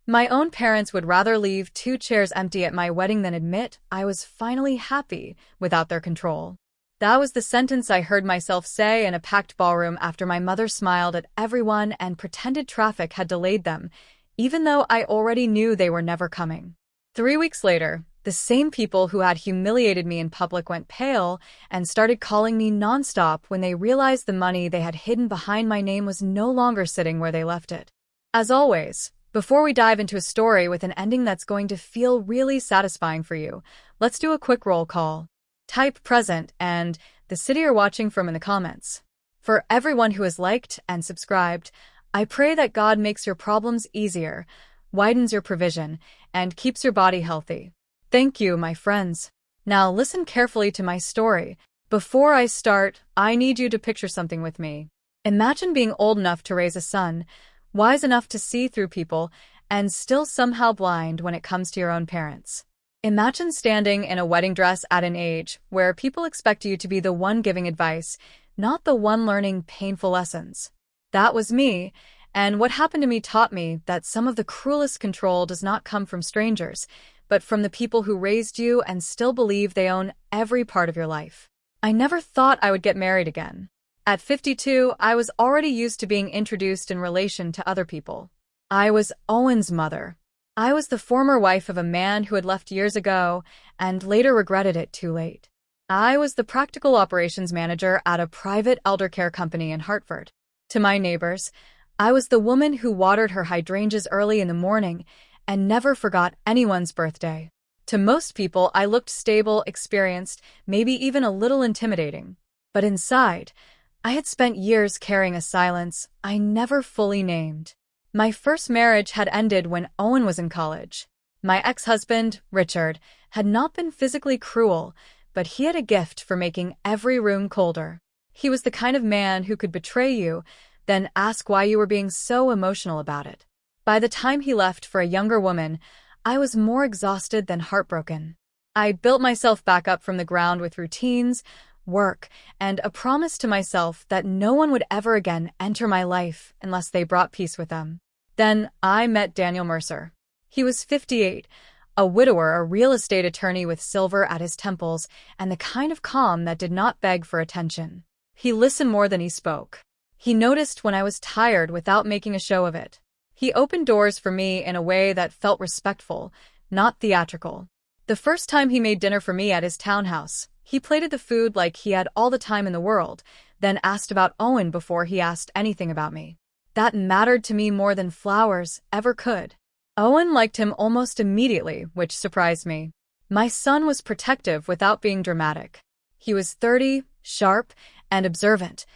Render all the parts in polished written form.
My own parents would rather leave 2 chairs empty at my wedding than admit I was finally happy without their control. That was the sentence I heard myself say in a packed ballroom after my mother smiled at everyone and pretended traffic had delayed them, even though I already knew they were never coming. 3 weeks later, the same people who had humiliated me in public went pale and started calling me nonstop when they realized the money they had hidden behind my name was no longer sitting where they left it. As always, before we dive into a story with an ending that's going to feel really satisfying for you, let's do a quick roll call. Type present and the city you're watching from in the comments. For everyone who has liked and subscribed, I pray that God makes your problems easier, widens your provision, and keeps your body healthy. Thank you, my friends. Now listen carefully to my story. Before I start, I need you to picture something with me. Imagine being old enough to raise a son, wise enough to see through people, and still somehow blind when it comes to your own parents. Imagine standing in a wedding dress at an age where people expect you to be the one giving advice, not the one learning painful lessons. That was me, and what happened to me taught me that some of the cruelest control does not come from strangers, but from the people who raised you and still believe they own every part of your life. I never thought I would get married again. At 52, I was already used to being introduced in relation to other people. I was Owen's mother. I was the former wife of a man who had left years ago and later regretted it too late. I was the practical operations manager at a private elder care company in Hartford. To my neighbors, I was the woman who watered her hydrangeas early in the morning and never forgot anyone's birthday. To most people, I looked stable, experienced, maybe even a little intimidating. But inside, I had spent years carrying a silence I never fully named. My first marriage had ended when Owen was in college. My ex-husband, Richard, had not been physically cruel, but he had a gift for making every room colder. He was the kind of man who could betray you, then ask why you were being so emotional about it. By the time he left for a younger woman, I was more exhausted than heartbroken. I built myself back up from the ground with routines, work, and a promise to myself that no one would ever again enter my life unless they brought peace with them. Then I met Daniel Mercer. He was 58, a widower, a real estate attorney with silver at his temples, and the kind of calm that did not beg for attention. He listened more than he spoke. He noticed when I was tired without making a show of it. He opened doors for me in a way that felt respectful, not theatrical. The first time he made dinner for me at his townhouse, he plated the food like he had all the time in the world, then asked about Owen before he asked anything about me. That mattered to me more than flowers ever could. Owen liked him almost immediately, which surprised me. My son was protective without being dramatic. He was 30, sharp, and observant,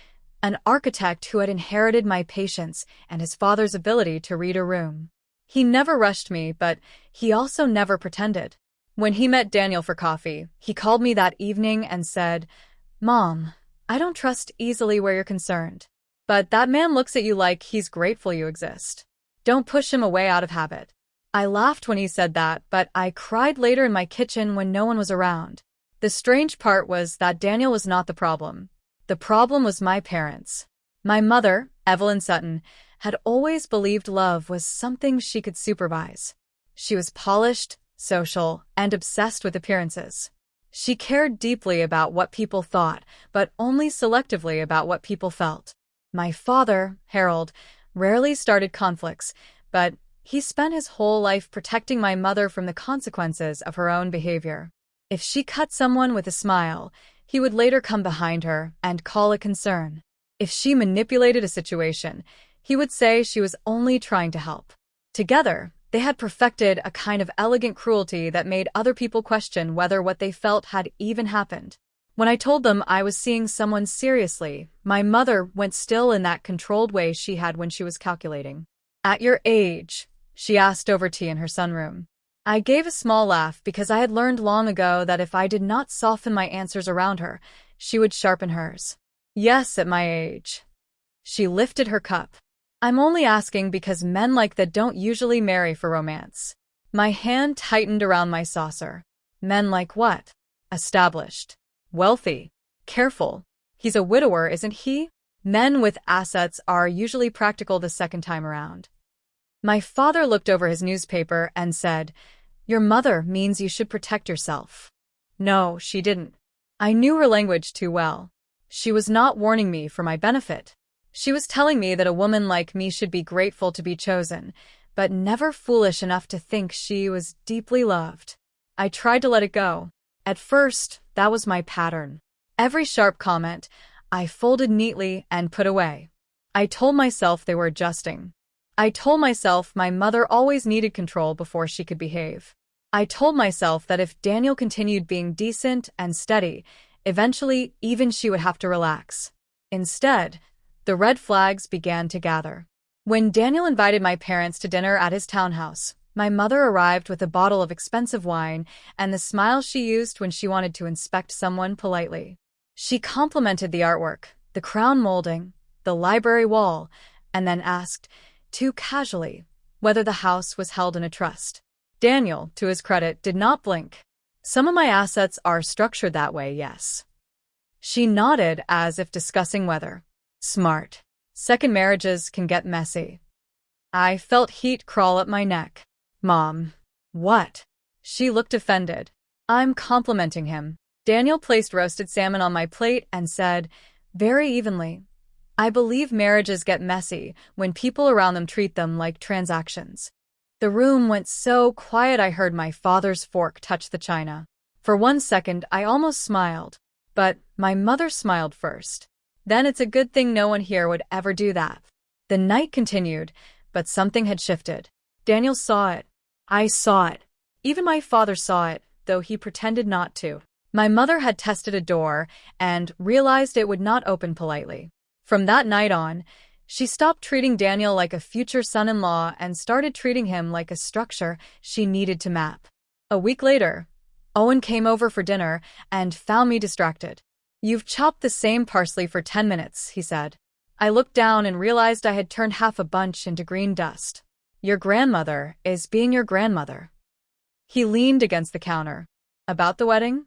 an architect who had inherited my patience and his father's ability to read a room. He never rushed me, but he also never pretended. When he met Daniel for coffee, he called me that evening and said, "Mom, I don't trust easily where you're concerned. But that man looks at you like he's grateful you exist. Don't push him away out of habit." I laughed when he said that, but I cried later in my kitchen when no one was around. The strange part was that Daniel was not the problem. The problem was my parents. My mother, Evelyn Sutton, had always believed love was something she could supervise. She was polished, social, and obsessed with appearances. She cared deeply about what people thought, but only selectively about what people felt. My father, Harold, rarely started conflicts, but he spent his whole life protecting my mother from the consequences of her own behavior. If she cut someone with a smile, he would later come behind her and call it concern. If she manipulated a situation, he would say she was only trying to help. Together, they had perfected a kind of elegant cruelty that made other people question whether what they felt had even happened. When I told them I was seeing someone seriously, my mother went still in that controlled way she had when she was calculating. "At your age?" she asked over tea in her sunroom. I gave a small laugh because I had learned long ago that if I did not soften my answers around her, she would sharpen hers. "Yes, at my age." She lifted her cup. "I'm only asking because men like that don't usually marry for romance." My hand tightened around my saucer. "Men like what?" "Established. Wealthy. Careful. He's a widower, isn't he?" Men with assets are usually practical the second time around. My father looked over his newspaper and said, "Your mother means you should protect yourself." No, she didn't. I knew her language too well. She was not warning me for my benefit. She was telling me that a woman like me should be grateful to be chosen, but never foolish enough to think she was deeply loved. I tried to let it go. At first, that was my pattern. Every sharp comment, I folded neatly and put away. I told myself they were adjusting. I told myself my mother always needed control before she could behave. I told myself that if Daniel continued being decent and steady, eventually even she would have to relax. Instead, the red flags began to gather. When Daniel invited my parents to dinner at his townhouse, my mother arrived with a bottle of expensive wine and the smile she used when she wanted to inspect someone politely. She complimented the artwork, the crown molding, the library wall, and then asked, too casually, whether the house was held in a trust. Daniel, to his credit, did not blink. "Some of my assets are structured that way, yes." She nodded as if discussing whether. Smart. Second marriages can get messy. I felt heat crawl up my neck. Mom. What? She looked offended. I'm complimenting him. Daniel placed roasted salmon on my plate and said, very evenly, I believe marriages get messy when people around them treat them like transactions. The room went so quiet I heard my father's fork touch the china. For 1 second, I almost smiled. But my mother smiled first. Then it's a good thing no one here would ever do that. The night continued, but something had shifted. Daniel saw it. I saw it. Even my father saw it, though he pretended not to. My mother had tested a door and realized it would not open politely. From that night on, she stopped treating Daniel like a future son-in-law and started treating him like a structure she needed to map. A week later, Owen came over for dinner and found me distracted. You've chopped the same parsley for 10 minutes, he said. I looked down and realized I had turned half a bunch into green dust. Your grandmother is being your grandmother. He leaned against the counter. About the wedding?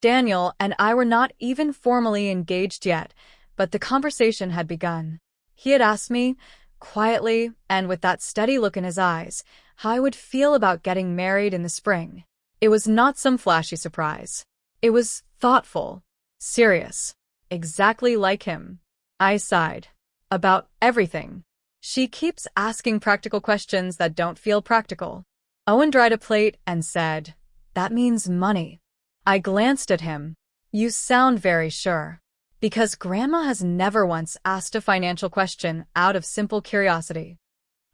Daniel and I were not even formally engaged yet, but the conversation had begun. He had asked me, quietly and with that steady look in his eyes, how I would feel about getting married in the spring. It was not some flashy surprise. It was thoughtful, serious, exactly like him. I sighed. About everything. She keeps asking practical questions that don't feel practical. Owen dried a plate and said, that means money. I glanced at him. You sound very sure. Because Grandma has never once asked a financial question out of simple curiosity.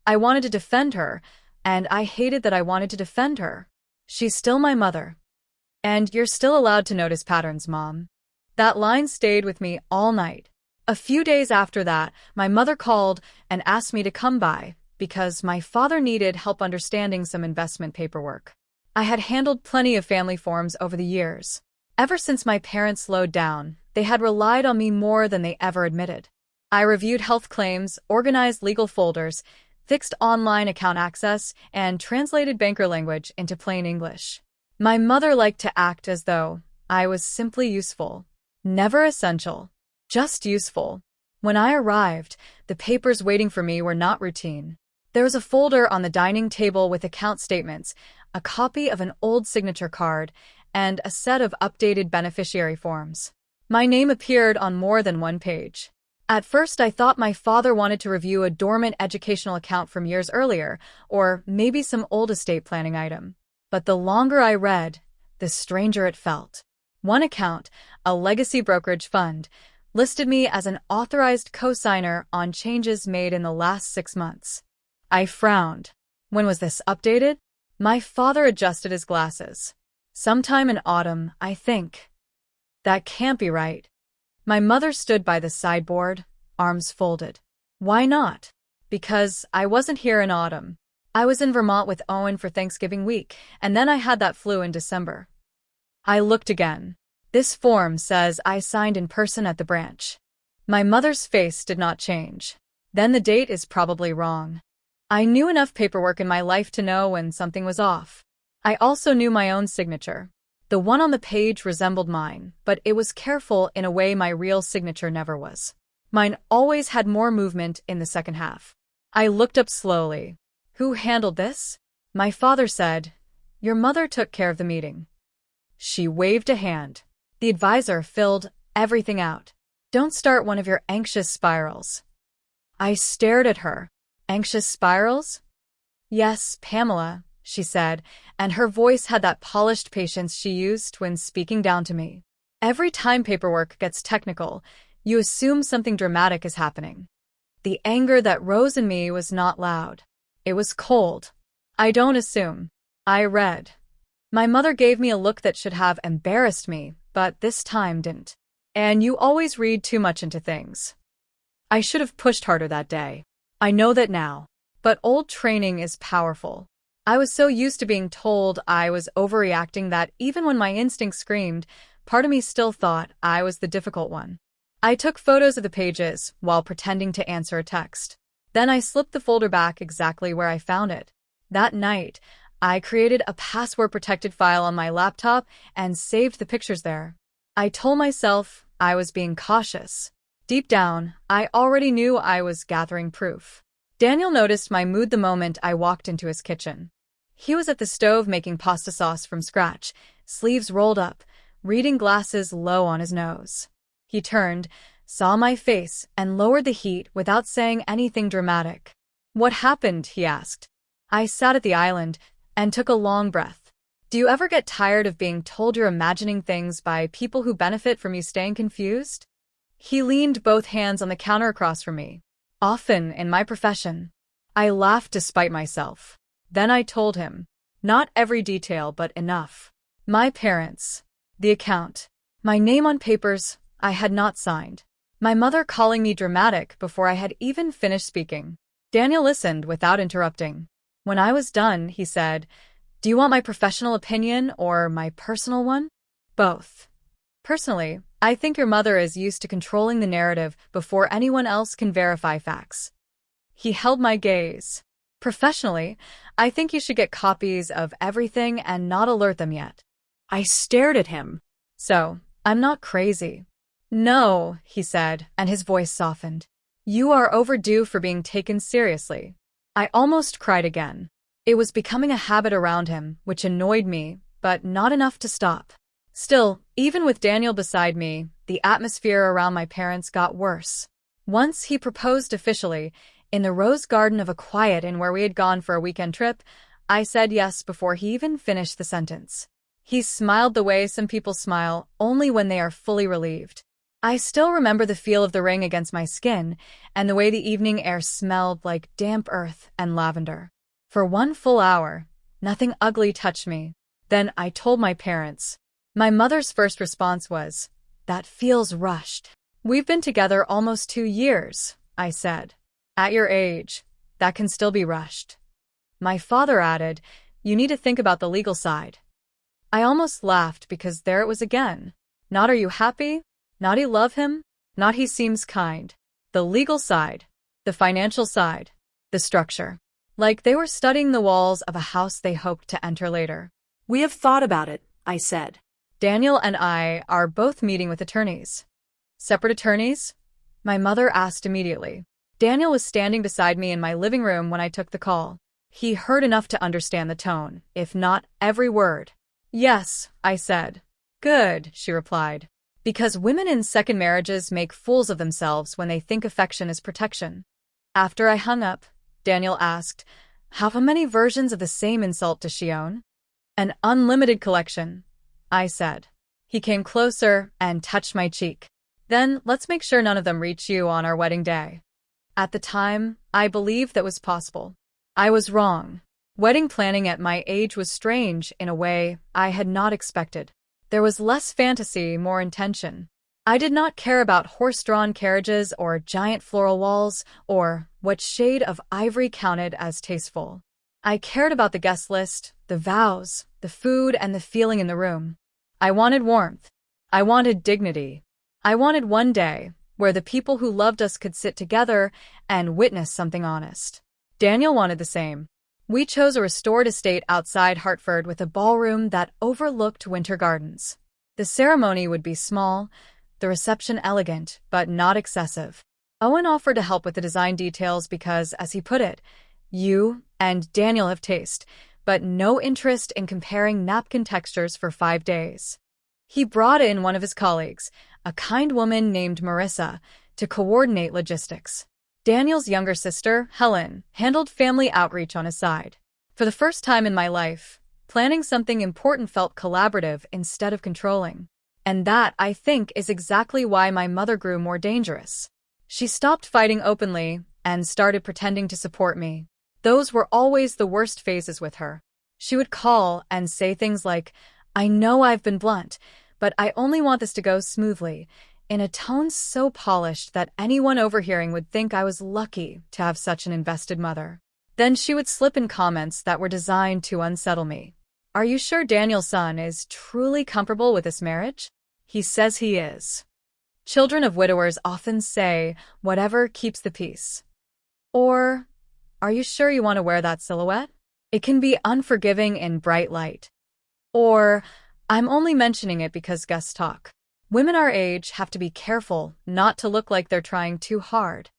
I wanted to defend her, and I hated that I wanted to defend her. She's still my mother. And you're still allowed to notice patterns, Mom. That line stayed with me all night. A few days after that, my mother called and asked me to come by because my father needed help understanding some investment paperwork. I had handled plenty of family forms over the years. Ever since my parents slowed down, they had relied on me more than they ever admitted. I reviewed health claims, organized legal folders, fixed online account access, and translated banker language into plain English. My mother liked to act as though I was simply useful. Never essential. Just useful. When I arrived, the papers waiting for me were not routine. There was a folder on the dining table with account statements, a copy of an old signature card, and a set of updated beneficiary forms. My name appeared on more than one page. At first, I thought my father wanted to review a dormant educational account from years earlier, or maybe some old estate planning item. But the longer I read, the stranger it felt. One account, a legacy brokerage fund, listed me as an authorized co-signer on changes made in the last 6 months. I frowned. When was this updated? My father adjusted his glasses. Sometime in autumn, I think. That can't be right. My mother stood by the sideboard, arms folded. Why not? Because I wasn't here in autumn. I was in Vermont with Owen for Thanksgiving week, and then I had that flu in December. I looked again. This form says I signed in person at the branch. My mother's face did not change. Then the date is probably wrong. I knew enough paperwork in my life to know when something was off. I also knew my own signature. The one on the page resembled mine, but it was careful in a way my real signature never was. Mine always had more movement in the second half. I looked up slowly. Who handled this? My father said, "Your mother took care of the meeting." She waved a hand. The advisor filled everything out. "Don't start one of your anxious spirals." I stared at her. Anxious spirals? "Yes, Pamela," she said, and her voice had that polished patience she used when speaking down to me. "Every time paperwork gets technical, you assume something dramatic is happening." The anger that rose in me was not loud. It was cold. "I don't assume. I read." My mother gave me a look that should have embarrassed me, but this time didn't. "And you always read too much into things." I should have pushed harder that day. I know that now. But old training is powerful. I was so used to being told I was overreacting that even when my instincts screamed, part of me still thought I was the difficult one. I took photos of the pages while pretending to answer a text. Then I slipped the folder back exactly where I found it. That night, I created a password-protected file on my laptop and saved the pictures there. I told myself I was being cautious. Deep down, I already knew I was gathering proof. Daniel noticed my mood the moment I walked into his kitchen. He was at the stove making pasta sauce from scratch, sleeves rolled up, reading glasses low on his nose. He turned, saw my face, and lowered the heat without saying anything dramatic. "What happened?" he asked. I sat at the island and took a long breath. "Do you ever get tired of being told you're imagining things by people who benefit from you staying confused?" He leaned both hands on the counter across from me. "Often in my profession." I laughed despite myself. Then I told him. Not every detail, but enough. My parents. The account. My name on papers I had not signed. My mother calling me dramatic before I had even finished speaking. Daniel listened without interrupting. When I was done, he said, "Do you want my professional opinion or my personal one?" "Both." "Personally, I think your mother is used to controlling the narrative before anyone else can verify facts." He held my gaze. "Professionally, I think you should get copies of everything and not alert them yet." I stared at him. "So, I'm not crazy." "No," he said, and his voice softened. "You are overdue for being taken seriously." I almost cried again. It was becoming a habit around him, which annoyed me, but not enough to stop. Still, even with Daniel beside me, the atmosphere around my parents got worse. Once he proposed officially, in the rose garden of a quiet inn where we had gone for a weekend trip, I said yes before he even finished the sentence. He smiled the way some people smile, only when they are fully relieved. I still remember the feel of the ring against my skin, and the way the evening air smelled like damp earth and lavender. For 1 full hour, nothing ugly touched me. Then I told my parents. My mother's first response was, "That feels rushed." "We've been together almost 2 years, I said. "At your age, that can still be rushed." My father added, "You need to think about the legal side." I almost laughed because there it was again. Not "Are you happy?" Not "You love him?" Not "He seems kind." The legal side. The financial side. The structure. Like they were studying the walls of a house they hoped to enter later. "We have thought about it," I said. "Daniel and I are both meeting with attorneys." "Separate attorneys?" my mother asked immediately. Daniel was standing beside me in my living room when I took the call. He heard enough to understand the tone, if not every word. "Yes," I said. "Good," she replied. "Because women in second marriages make fools of themselves when they think affection is protection." After I hung up, Daniel asked, "How many versions of the same insult does she own?" "An unlimited collection," I said. He came closer and touched my cheek. "Then let's make sure none of them reach you on our wedding day." At the time, I believed that was possible. I was wrong. Wedding planning at my age was strange in a way I had not expected. There was less fantasy, more intention. I did not care about horse-drawn carriages or giant floral walls or what shade of ivory counted as tasteful. I cared about the guest list, the vows, the food, and the feeling in the room. I wanted warmth. I wanted dignity. I wanted one day where the people who loved us could sit together and witness something honest. Daniel wanted the same. We chose a restored estate outside Hartford with a ballroom that overlooked winter gardens. The ceremony would be small, the reception elegant, but not excessive. Owen offered to help with the design details because, as he put it, You and Daniel have taste, but no interest in comparing napkin textures for 5 days. He brought in one of his colleagues, a kind woman named Marissa, to coordinate logistics. Daniel's younger sister, Helen, handled family outreach on his side. For the first time in my life, planning something important felt collaborative instead of controlling. And that, I think, is exactly why my mother grew more dangerous. She stopped fighting openly and started pretending to support me. Those were always the worst phases with her. She would call and say things like, "I know I've been blunt, but I only want this to go smoothly," in a tone so polished that anyone overhearing would think I was lucky to have such an invested mother. Then she would slip in comments that were designed to unsettle me. "Are you sure Daniel's son is truly comfortable with this marriage? He says he is." Children of widowers often say, "Whatever keeps the peace." Or, "Are you sure you want to wear that silhouette? It can be unforgiving in bright light." Or, "I'm only mentioning it because guests talk." Women our age have to be careful not to look like they're trying too hard.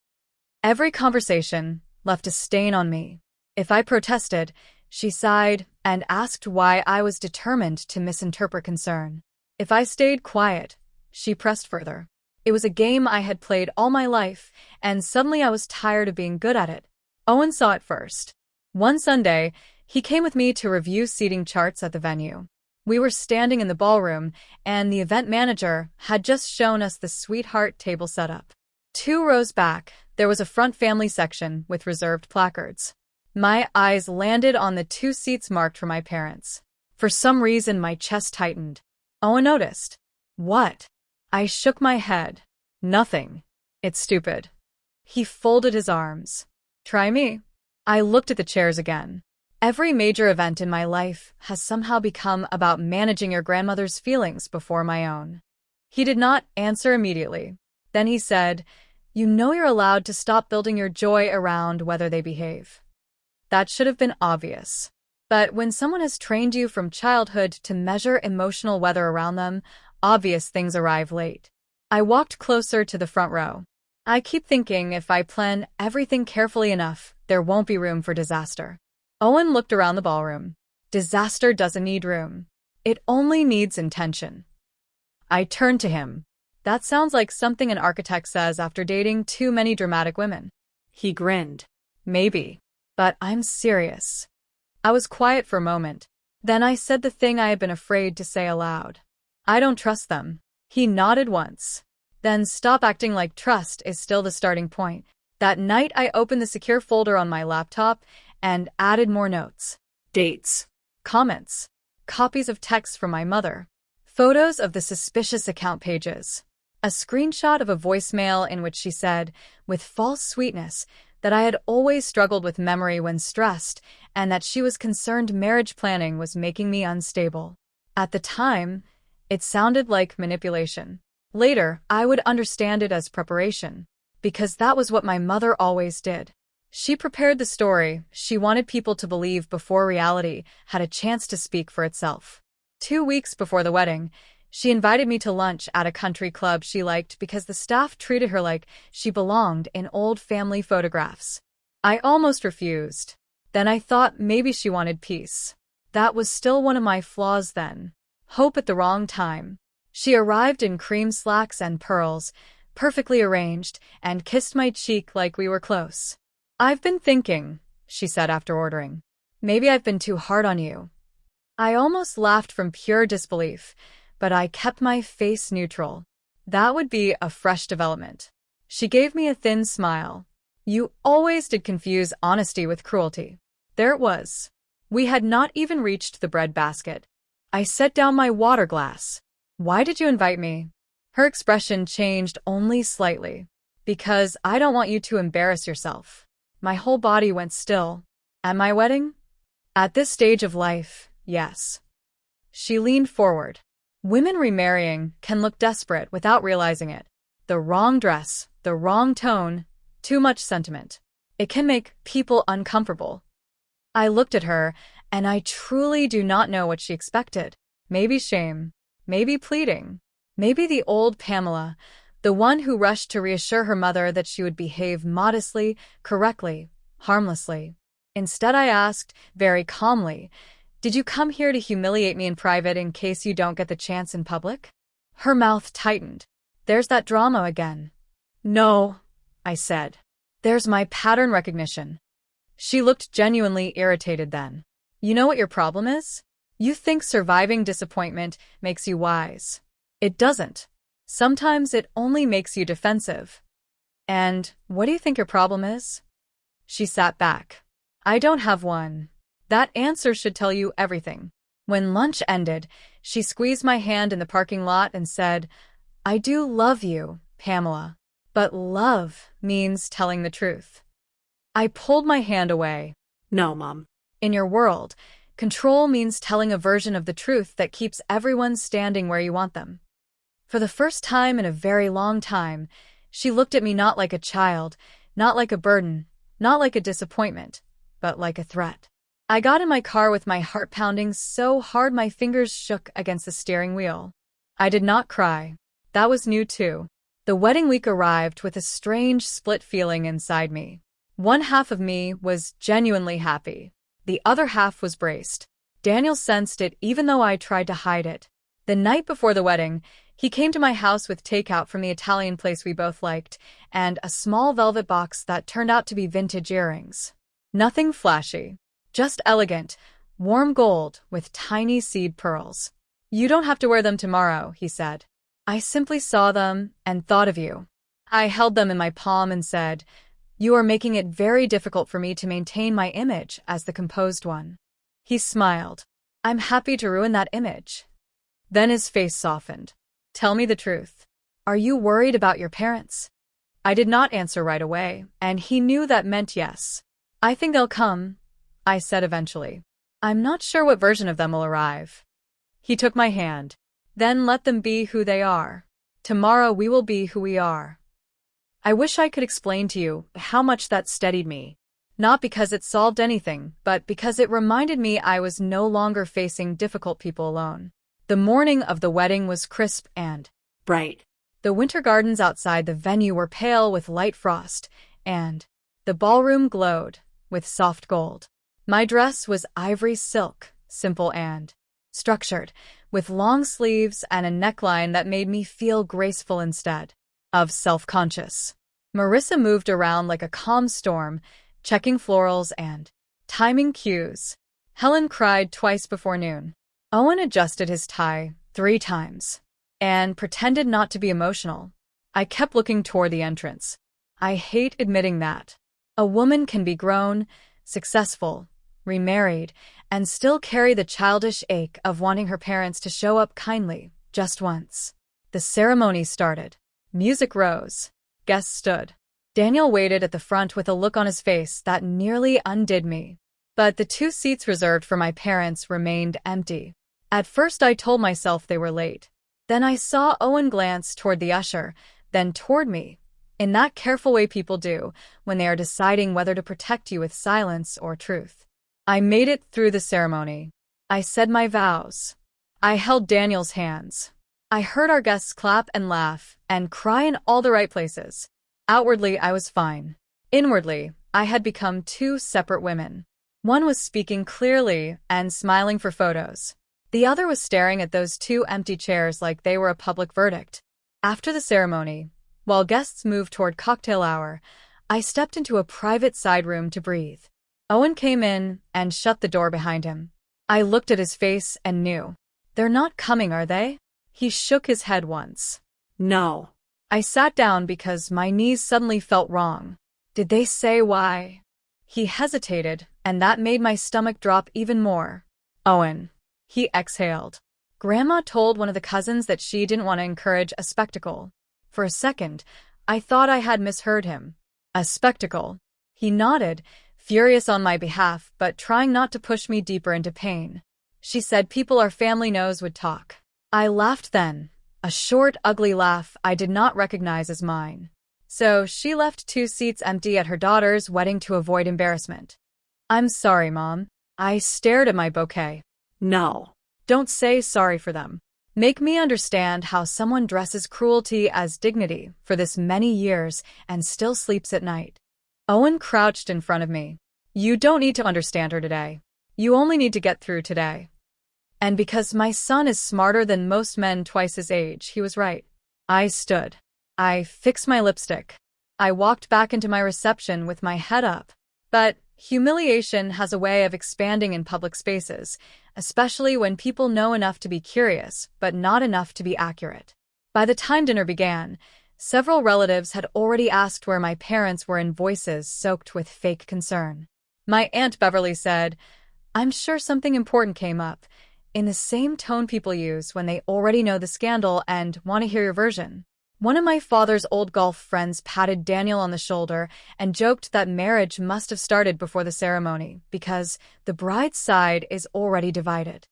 Every conversation left a stain on me. If I protested, she sighed and asked why I was determined to misinterpret concern. If I stayed quiet, she pressed further. It was a game I had played all my life, and suddenly I was tired of being good at it. Owen saw it first. One Sunday, he came with me to review seating charts at the venue. We were standing in the ballroom, and the event manager had just shown us the sweetheart table setup. 2 rows back, there was a front family section with reserved placards. My eyes landed on the 2 seats marked for my parents. For some reason, my chest tightened. Owen noticed. "What?" I shook my head. "Nothing. It's stupid." He folded his arms. "Try me." I looked at the chairs again. Every major event in my life has somehow become about managing your grandmother's feelings before my own. He did not answer immediately. Then he said, "You know you're allowed to stop building your joy around whether they behave." That should have been obvious. But when someone has trained you from childhood to measure emotional weather around them, obvious things arrive late. I walked closer to the front row. I keep thinking if I plan everything carefully enough, there won't be room for disaster. Owen looked around the ballroom. Disaster doesn't need room. It only needs intention. I turned to him. That sounds like something an architect says after dating too many dramatic women. He grinned. Maybe. But I'm serious. I was quiet for a moment. Then I said the thing I had been afraid to say aloud. I don't trust them. He nodded once. Then stop acting like trust is still the starting point. That night I opened the secure folder on my laptop and added more notes. Dates. Comments. Copies of texts from my mother. Photos of the suspicious account pages. A screenshot of a voicemail in which she said, with false sweetness, that I had always struggled with memory when stressed and that she was concerned marriage planning was making me unstable. At the time, it sounded like manipulation. Later, I would understand it as preparation, because that was what my mother always did. She prepared the story she wanted people to believe before reality had a chance to speak for itself. 2 weeks before the wedding, she invited me to lunch at a country club she liked because the staff treated her like she belonged in old family photographs. I almost refused. Then I thought maybe she wanted peace. That was still one of my flaws then. Hope at the wrong time. She arrived in cream slacks and pearls, perfectly arranged, and kissed my cheek like we were close. "I've been thinking," she said after ordering. "Maybe I've been too hard on you." I almost laughed from pure disbelief, but I kept my face neutral. That would be a fresh development. She gave me a thin smile. "You always did confuse honesty with cruelty." There it was. We had not even reached the bread basket. I set down my water glass. "Why did you invite me?" Her expression changed only slightly. "Because I don't want you to embarrass yourself." My whole body went still. At my wedding? At this stage of life, yes. She leaned forward. Women remarrying can look desperate without realizing it. The wrong dress, the wrong tone, too much sentiment. It can make people uncomfortable. I looked at her, and I truly do not know what she expected. Maybe shame. Maybe pleading. Maybe the old Pamela, the one who rushed to reassure her mother that she would behave modestly, correctly, harmlessly. Instead, I asked, very calmly, "Did you come here to humiliate me in private in case you don't get the chance in public?" Her mouth tightened. "There's that drama again." "No," I said. "There's my pattern recognition." She looked genuinely irritated then. "You know what your problem is? You think surviving disappointment makes you wise. It doesn't. Sometimes it only makes you defensive." "And what do you think your problem is?" She sat back. "I don't have one. That answer should tell you everything." When lunch ended, she squeezed my hand in the parking lot and said, "I do love you, Pamela. But love means telling the truth." I pulled my hand away. "No, Mom." "In your world, control means telling a version of the truth that keeps everyone standing where you want them." For the first time in a very long time, she looked at me not like a child, not like a burden, not like a disappointment, but like a threat. I got in my car with my heart pounding so hard my fingers shook against the steering wheel. I did not cry. That was new too. The wedding week arrived with a strange split feeling inside me. One half of me was genuinely happy. The other half was braced. Daniel sensed it even though I tried to hide it. The night before the wedding, he came to my house with takeout from the Italian place we both liked, and a small velvet box that turned out to be vintage earrings. Nothing flashy. Just elegant, warm gold with tiny seed pearls. "You don't have to wear them tomorrow," he said. I simply saw them and thought of you. I held them in my palm and said, "You are making it very difficult for me to maintain my image as the composed one." He smiled. "I'm happy to ruin that image." Then his face softened. "Tell me the truth. Are you worried about your parents?" I did not answer right away, and he knew that meant yes. "I think they'll come," I said eventually. "I'm not sure what version of them will arrive." He took my hand. "Then let them be who they are. Tomorrow we will be who we are." I wish I could explain to you how much that steadied me. Not because it solved anything, but because it reminded me I was no longer facing difficult people alone. The morning of the wedding was crisp and bright. The winter gardens outside the venue were pale with light frost, and the ballroom glowed with soft gold. My dress was ivory silk, simple and structured, with long sleeves and a neckline that made me feel graceful instead of self-conscious. Marissa moved around like a calm storm, checking florals and timing cues. Helen cried twice before noon. Owen adjusted his tie 3 times and pretended not to be emotional. I kept looking toward the entrance. I hate admitting that. A woman can be grown, successful, remarried, and still carry the childish ache of wanting her parents to show up kindly, just once. The ceremony started. Music rose. Guests stood. Daniel waited at the front with a look on his face that nearly undid me. But the 2 seats reserved for my parents remained empty. At first I told myself they were late. Then I saw Owen glance toward the usher, then toward me, in that careful way people do when they are deciding whether to protect you with silence or truth. I made it through the ceremony. I said my vows. I held Daniel's hands. I heard our guests clap and laugh and cry in all the right places. Outwardly, I was fine. Inwardly, I had become 2 separate women. One was speaking clearly and smiling for photos. The other was staring at those 2 empty chairs like they were a public verdict. After the ceremony, while guests moved toward cocktail hour, I stepped into a private side room to breathe. Owen came in and shut the door behind him. I looked at his face and knew. "They're not coming, are they?" He shook his head once. "No." I sat down because my knees suddenly felt wrong. "Did they say why?" He hesitated, and that made my stomach drop even more. "Owen." He exhaled. "Grandma told one of the cousins that she didn't want to encourage a spectacle." For a second, I thought I had misheard him. "A spectacle." He nodded, furious on my behalf, but trying not to push me deeper into pain. "She said people our family knows would talk." I laughed then, a short, ugly laugh I did not recognize as mine. "So she left 2 seats empty at her daughter's wedding to avoid embarrassment." "I'm sorry, Mom." I stared at my bouquet. "No." "Don't say sorry for them. Make me understand how someone dresses cruelty as dignity for this many years and still sleeps at night." Owen crouched in front of me. You don't need to understand her today. You only need to get through today. And because my son is smarter than most men twice his age, he was right. I stood. I fixed my lipstick. I walked back into my reception with my head up. But humiliation has a way of expanding in public spaces, especially when people know enough to be curious, but not enough to be accurate. By the time dinner began, several relatives had already asked where my parents were in voices soaked with fake concern. My Aunt Beverly said, "I'm sure something important came up," in the same tone people use when they already know the scandal and want to hear your version. One of my father's old golf friends patted Daniel on the shoulder and joked that marriage must have started before the ceremony because the bride's side is already divided.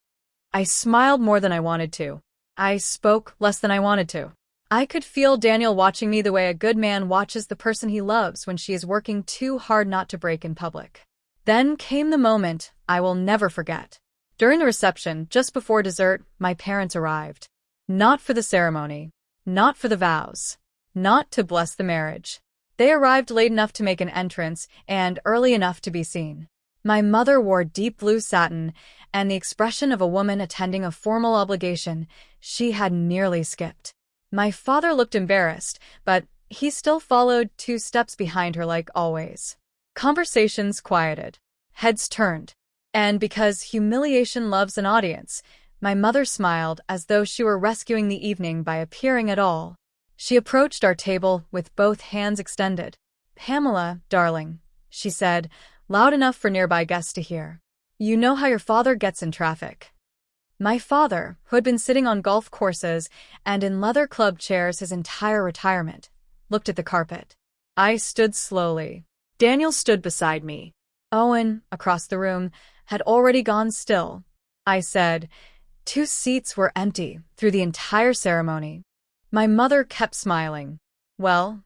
I smiled more than I wanted to. I spoke less than I wanted to. I could feel Daniel watching me the way a good man watches the person he loves when she is working too hard not to break in public. Then came the moment I will never forget. During the reception, just before dessert, my parents arrived. Not for the ceremony. Not for the vows. Not to bless the marriage. They arrived late enough to make an entrance and early enough to be seen. My mother wore deep blue satin and the expression of a woman attending a formal obligation she had nearly skipped. My father looked embarrassed, but he still followed 2 steps behind her like always. Conversations quieted. Heads turned. And because humiliation loves an audience, my mother smiled as though she were rescuing the evening by appearing at all. She approached our table with both hands extended. "Pamela, darling," she said, loud enough for nearby guests to hear. "You know how your father gets in traffic." My father, who had been sitting on golf courses and in leather club chairs his entire retirement, looked at the carpet. I stood slowly. Daniel stood beside me. Owen, across the room, had already gone still. I said, 2 seats were empty through the entire ceremony. My mother kept smiling. "Well,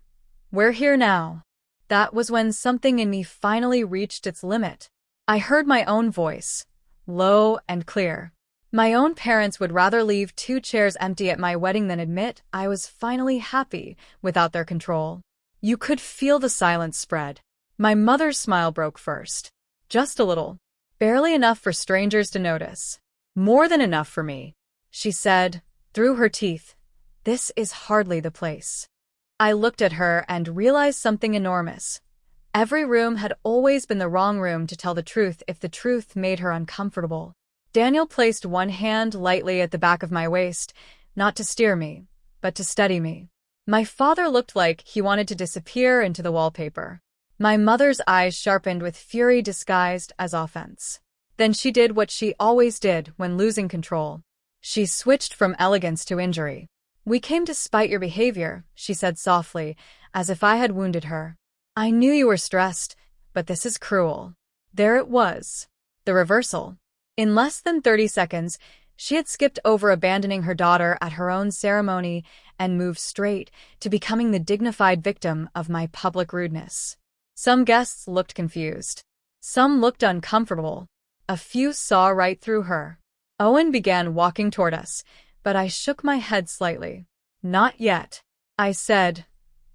we're here now." That was when something in me finally reached its limit. I heard my own voice, low and clear. My own parents would rather leave 2 chairs empty at my wedding than admit I was finally happy without their control. You could feel the silence spread. My mother's smile broke first. Just a little. Barely enough for strangers to notice. More than enough for me. She said, through her teeth, "This is hardly the place." I looked at her and realized something enormous. Every room had always been the wrong room to tell the truth if the truth made her uncomfortable. Daniel placed one hand lightly at the back of my waist, not to steer me, but to steady me. My father looked like he wanted to disappear into the wallpaper. My mother's eyes sharpened with fury disguised as offense. Then she did what she always did when losing control. She switched from elegance to injury. "We came to spite your behavior," she said softly, as if I had wounded her. "I knew you were stressed, but this is cruel." There it was. The reversal. In less than 30 seconds, she had skipped over abandoning her daughter at her own ceremony and moved straight to becoming the dignified victim of my public rudeness. Some guests looked confused. Some looked uncomfortable. A few saw right through her. Owen began walking toward us, but I shook my head slightly. "Not yet." I said,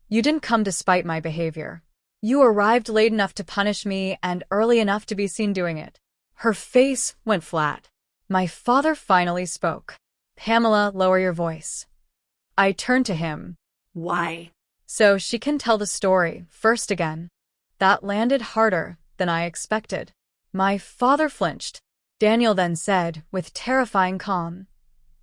"You didn't come to spite my behavior. You arrived late enough to punish me and early enough to be seen doing it." Her face went flat. My father finally spoke. "Pamela, lower your voice." I turned to him. Why? "So she can tell the story first again." That landed harder than I expected. My father flinched. Daniel then said, with terrifying calm,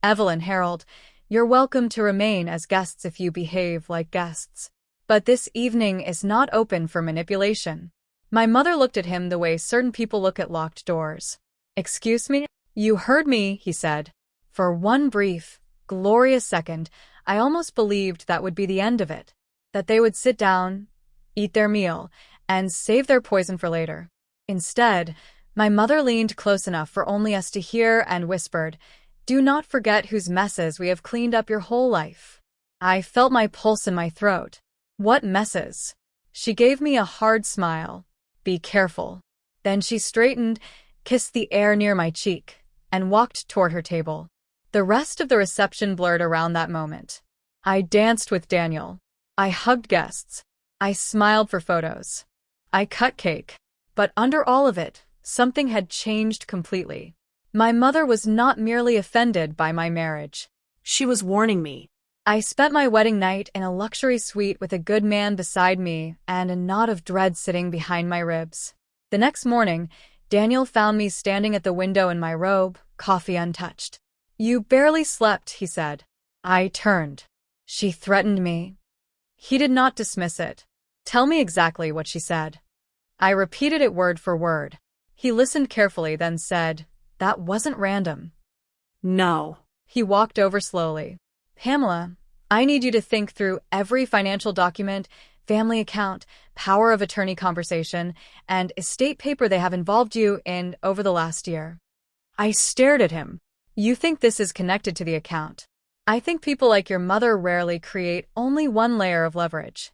"Evelyn, Harold, you're welcome to remain as guests if you behave like guests. But this evening is not open for manipulation." My mother looked at him the way certain people look at locked doors. "Excuse me?" "You heard me," he said. For one brief, glorious second, I almost believed that would be the end of it. That they would sit down, eat their meal, and save their poison for later. Instead, my mother leaned close enough for only us to hear and whispered, "Do not forget whose messes we have cleaned up your whole life." I felt my pulse in my throat. "What messes?" She gave me a hard smile. "Be careful." Then she straightened, kissed the air near my cheek, and walked toward her table. The rest of the reception blurred around that moment. I danced with Daniel. I hugged guests. I smiled for photos. I cut cake. But under all of it, something had changed completely. My mother was not merely offended by my marriage. She was warning me. I spent my wedding night in a luxury suite with a good man beside me and a knot of dread sitting behind my ribs. The next morning, Daniel found me standing at the window in my robe, coffee untouched. "You barely slept," he said. I turned. She threatened me. He did not dismiss it. "Tell me exactly what she said." I repeated it word for word. He listened carefully, then said, "That wasn't random." No. He walked over slowly. "Pamela, I need you to think through every financial document, family account, power of attorney conversation, and estate paper they have involved you in over the last year." I stared at him. "You think this is connected to the account? I think people like your mother rarely create only one layer of leverage."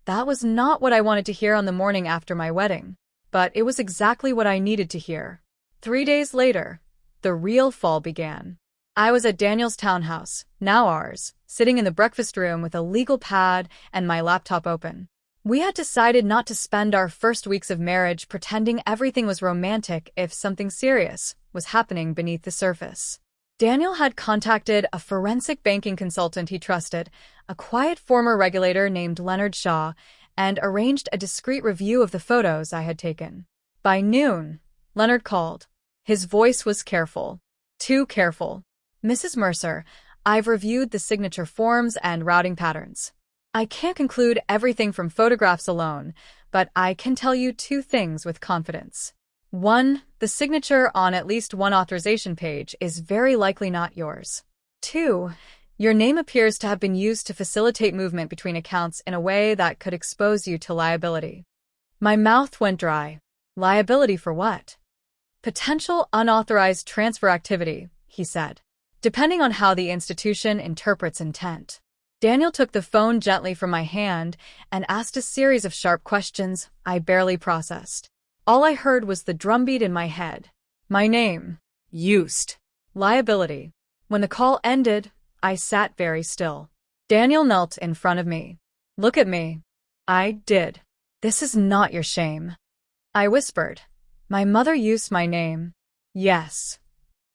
That was not what I wanted to hear on the morning after my wedding, but it was exactly what I needed to hear. 3 days later, the real fall began. I was at Daniel's townhouse, now ours, sitting in the breakfast room with a legal pad and my laptop open. We had decided not to spend our first weeks of marriage pretending everything was romantic if something serious was happening beneath the surface. Daniel had contacted a forensic banking consultant he trusted, a quiet former regulator named Leonard Shaw, and arranged a discreet review of the photos I had taken. By noon, Leonard called. His voice was careful. Too careful. "Mrs. Mercer, I've reviewed the signature forms and routing patterns. I can't conclude everything from photographs alone, but I can tell you 2 things with confidence. 1, the signature on at least one authorization page is very likely not yours. 2, your name appears to have been used to facilitate movement between accounts in a way that could expose you to liability." My mouth went dry. Liability for what? "Potential unauthorized transfer activity," he said, "depending on how the institution interprets intent." Daniel took the phone gently from my hand and asked a series of sharp questions I barely processed. All I heard was the drumbeat in my head. My name. Used. Liability. When the call ended, I sat very still. Daniel knelt in front of me. "Look at me." I did. "This is not your shame." I whispered. "My mother used my name." "Yes."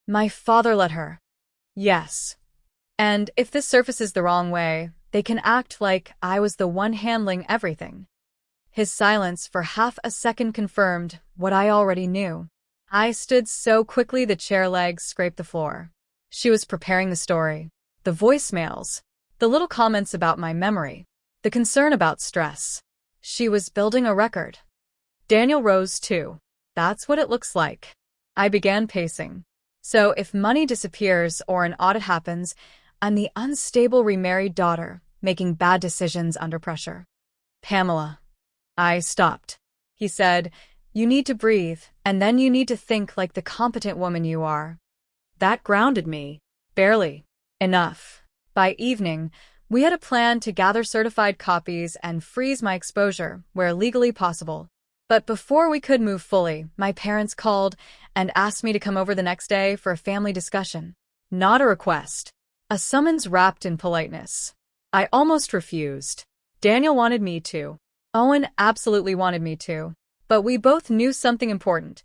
"My father let her." "Yes. And if this surfaces the wrong way, they can act like I was the one handling everything." His silence for half a second confirmed what I already knew. I stood so quickly the chair legs scraped the floor. She was preparing the story. The voicemails. The little comments about my memory. The concern about stress. She was building a record. Daniel rose too. "That's what it looks like." I began pacing. "So if money disappears or an audit happens, I'm the unstable remarried daughter, making bad decisions under pressure." "Pamela." I stopped. He said, "You need to breathe, and then you need to think like the competent woman you are." That grounded me. Barely. Enough. By evening, we had a plan to gather certified copies and freeze my exposure where legally possible. But before we could move fully, my parents called and asked me to come over the next day for a family discussion. Not a request. A summons wrapped in politeness. I almost refused. Daniel wanted me to. Owen absolutely wanted me to. But we both knew something important.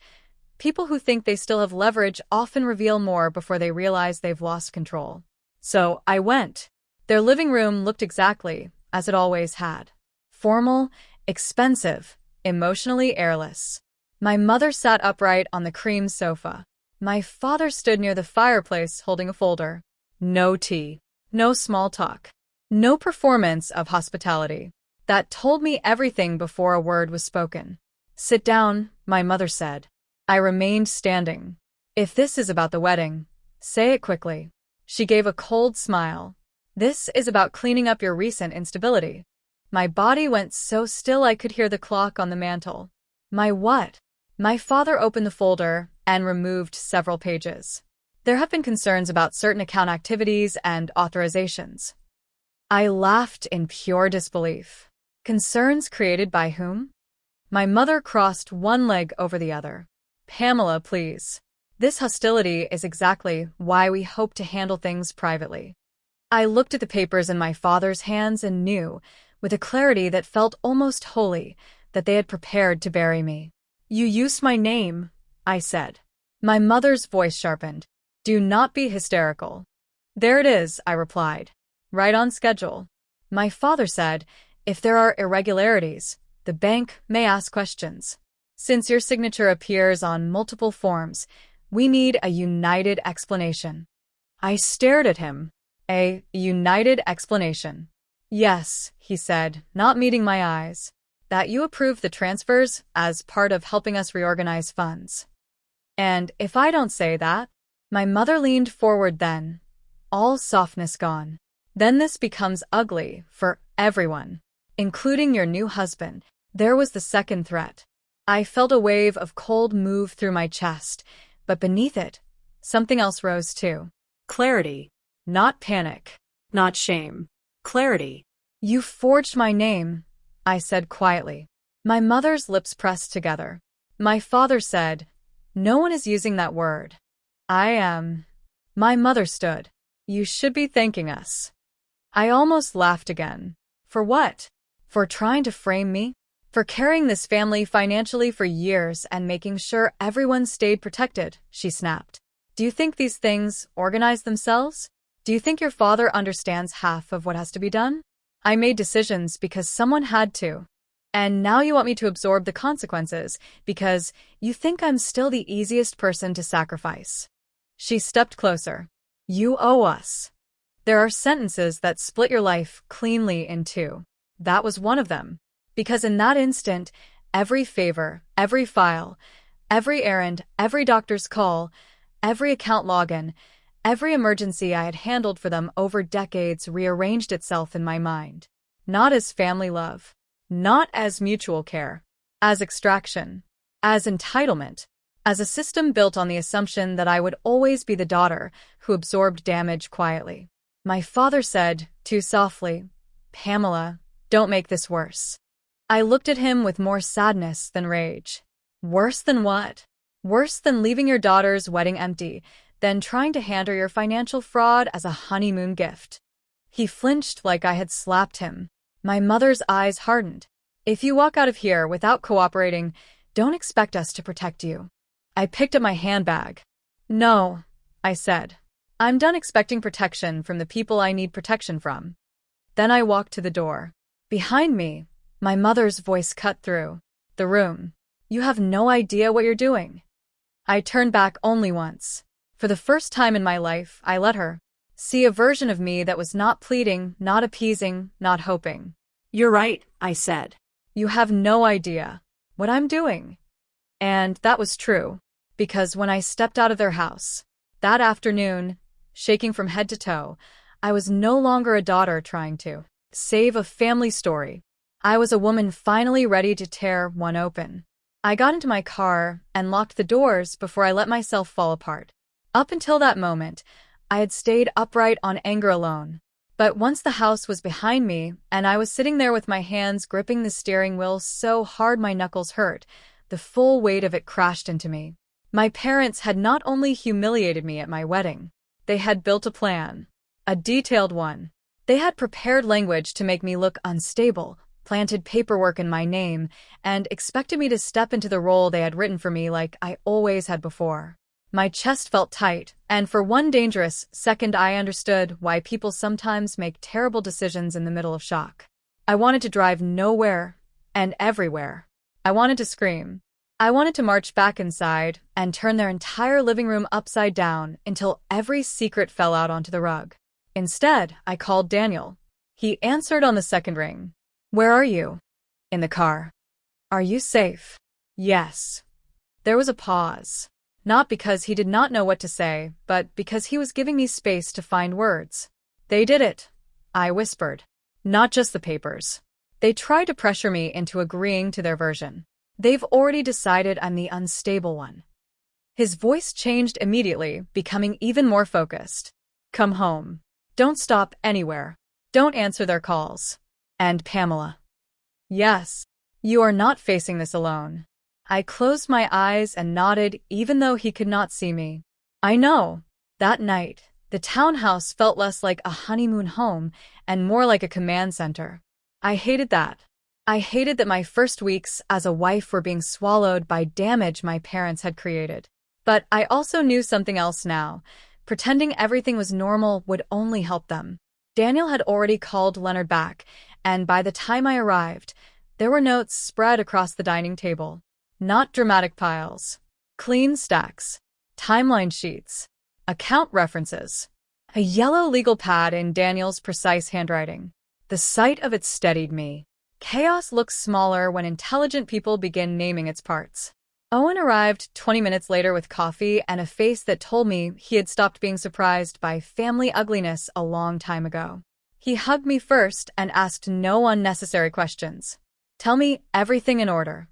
People who think they still have leverage often reveal more before they realize they've lost control. So I went. Their living room looked exactly as it always had. Formal, expensive, emotionally airless. My mother sat upright on the cream sofa. My father stood near the fireplace holding a folder. No tea. No small talk. No performance of hospitality. That told me everything before a word was spoken. "Sit down," my mother said. I remained standing. "If this is about the wedding, say it quickly." She gave a cold smile. "This is about cleaning up your recent instability." My body went so still I could hear the clock on the mantel. My what? My father opened the folder and removed several pages. "There have been concerns about certain account activities and authorizations." I laughed in pure disbelief. Concerns created by whom? My mother crossed one leg over the other. "Pamela, please. This hostility is exactly why we hope to handle things privately." I looked at the papers in my father's hands and knew, with a clarity that felt almost holy, that they had prepared to bury me. You used my name, I said. My mother's voice sharpened. Do not be hysterical. There it is, I replied. Right on schedule. My father said, if there are irregularities, the bank may ask questions. Since your signature appears on multiple forms, we need a united explanation. I stared at him. A united explanation. Yes, he said, not meeting my eyes. That you approve the transfers as part of helping us reorganize funds. And if I don't say that? My mother leaned forward then, all softness gone. Then this becomes ugly for everyone, including your new husband. There was the second threat. I felt a wave of cold move through my chest, but beneath it, something else rose too. Clarity. Not panic. Not shame. Clarity. You forged my name, I said quietly. My mother's lips pressed together. My father said, no one is using that word. I am. My mother stood. You should be thanking us. I almost laughed again. For what? For trying to frame me? For carrying this family financially for years and making sure everyone stayed protected, she snapped. Do you think these things organize themselves? Do you think your father understands half of what has to be done? I made decisions because someone had to. And now you want me to absorb the consequences because you think I'm still the easiest person to sacrifice. She stepped closer. You owe us. There are sentences that split your life cleanly in two. That was one of them. Because in that instant, every favor, every file, every errand, every doctor's call, every account login, every emergency I had handled for them over decades rearranged itself in my mind. Not as family love. Not as mutual care. As extraction. As entitlement. As a system built on the assumption that I would always be the daughter who absorbed damage quietly. My father said, too softly, Pamela, don't make this worse. I looked at him with more sadness than rage. Worse than what? Worse than leaving your daughter's wedding empty, than trying to hand her your financial fraud as a honeymoon gift. He flinched like I had slapped him. My mother's eyes hardened. If you walk out of here without cooperating, don't expect us to protect you. I picked up my handbag. No, I said. I'm done expecting protection from the people I need protection from. Then I walked to the door. Behind me, my mother's voice cut through the room. You have no idea what you're doing. I turned back only once. For the first time in my life, I let her see a version of me that was not pleading, not appeasing, not hoping. You're right, I said. You have no idea what I'm doing. And that was true, because when I stepped out of their house, that afternoon, shaking from head to toe, I was no longer a daughter trying to save a family story. I was a woman finally ready to tear one open. I got into my car and locked the doors before I let myself fall apart. Up until that moment, I had stayed upright on anger alone. But once the house was behind me and I was sitting there with my hands gripping the steering wheel so hard my knuckles hurt, the full weight of it crashed into me. My parents had not only humiliated me at my wedding, they had built a plan. A detailed one. They had prepared language to make me look unstable, planted paperwork in my name, and expected me to step into the role they had written for me like I always had before. My chest felt tight, and for one dangerous second I understood why people sometimes make terrible decisions in the middle of shock. I wanted to drive nowhere and everywhere. I wanted to scream. I wanted to march back inside and turn their entire living room upside down until every secret fell out onto the rug. Instead, I called Daniel. He answered on the second ring. Where are you? In the car. Are you safe? Yes. There was a pause. Not because he did not know what to say, but because he was giving me space to find words. They did it, I whispered. Not just the papers. They tried to pressure me into agreeing to their version. They've already decided I'm the unstable one. His voice changed immediately, becoming even more focused. Come home. Don't stop anywhere. Don't answer their calls. And Pamela. Yes, you are not facing this alone. I closed my eyes and nodded even though he could not see me. I know. That night, the townhouse felt less like a honeymoon home and more like a command center. I hated that. I hated that my first weeks as a wife were being swallowed by damage my parents had created. But I also knew something else now. Pretending everything was normal would only help them. Daniel had already called Leonard back, and by the time I arrived, there were notes spread across the dining table. Not dramatic piles. Clean stacks. Timeline sheets. Account references. A yellow legal pad in Daniel's precise handwriting. The sight of it steadied me. Chaos looks smaller when intelligent people begin naming its parts. Owen arrived 20 minutes later with coffee and a face that told me he had stopped being surprised by family ugliness a long time ago. He hugged me first and asked no unnecessary questions. "Tell me everything in order."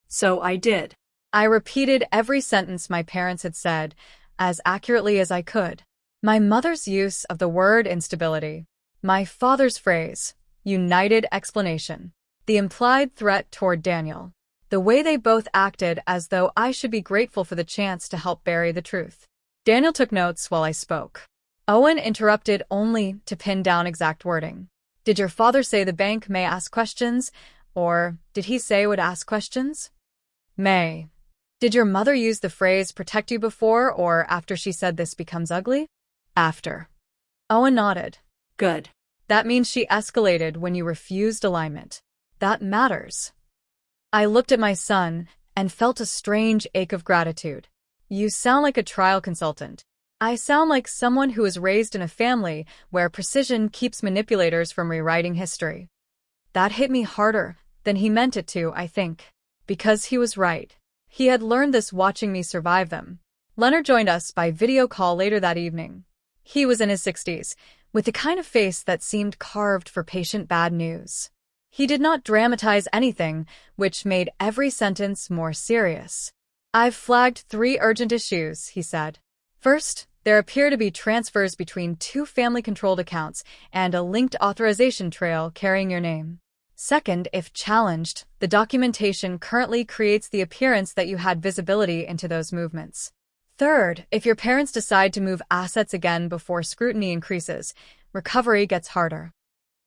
So I did. I repeated every sentence my parents had said, as accurately as I could. My mother's use of the word instability. My father's phrase, united explanation. The implied threat toward Daniel. The way they both acted as though I should be grateful for the chance to help bury the truth. Daniel took notes while I spoke. Owen interrupted only to pin down exact wording. "Did your father say the bank may ask questions, or did he say would ask questions?" "May." "Did your mother use the phrase protect you before or after she said this becomes ugly?" "After." Owen nodded. Good. "That means she escalated when you refused alignment. That matters." I looked at my son and felt a strange ache of gratitude. "You sound like a trial consultant." "I sound like someone who was raised in a family where precision keeps manipulators from rewriting history." That hit me harder than he meant it to, I think. Because he was right. He had learned this watching me survive them. Leonard joined us by video call later that evening. He was in his 60s, with the kind of face that seemed carved for patient bad news. He did not dramatize anything, which made every sentence more serious. "I've flagged 3 urgent issues," he said. "First, there appear to be transfers between 2 family-controlled accounts and a linked authorization trail carrying your name. Second, if challenged, the documentation currently creates the appearance that you had visibility into those movements. Third, if your parents decide to move assets again before scrutiny increases, recovery gets harder."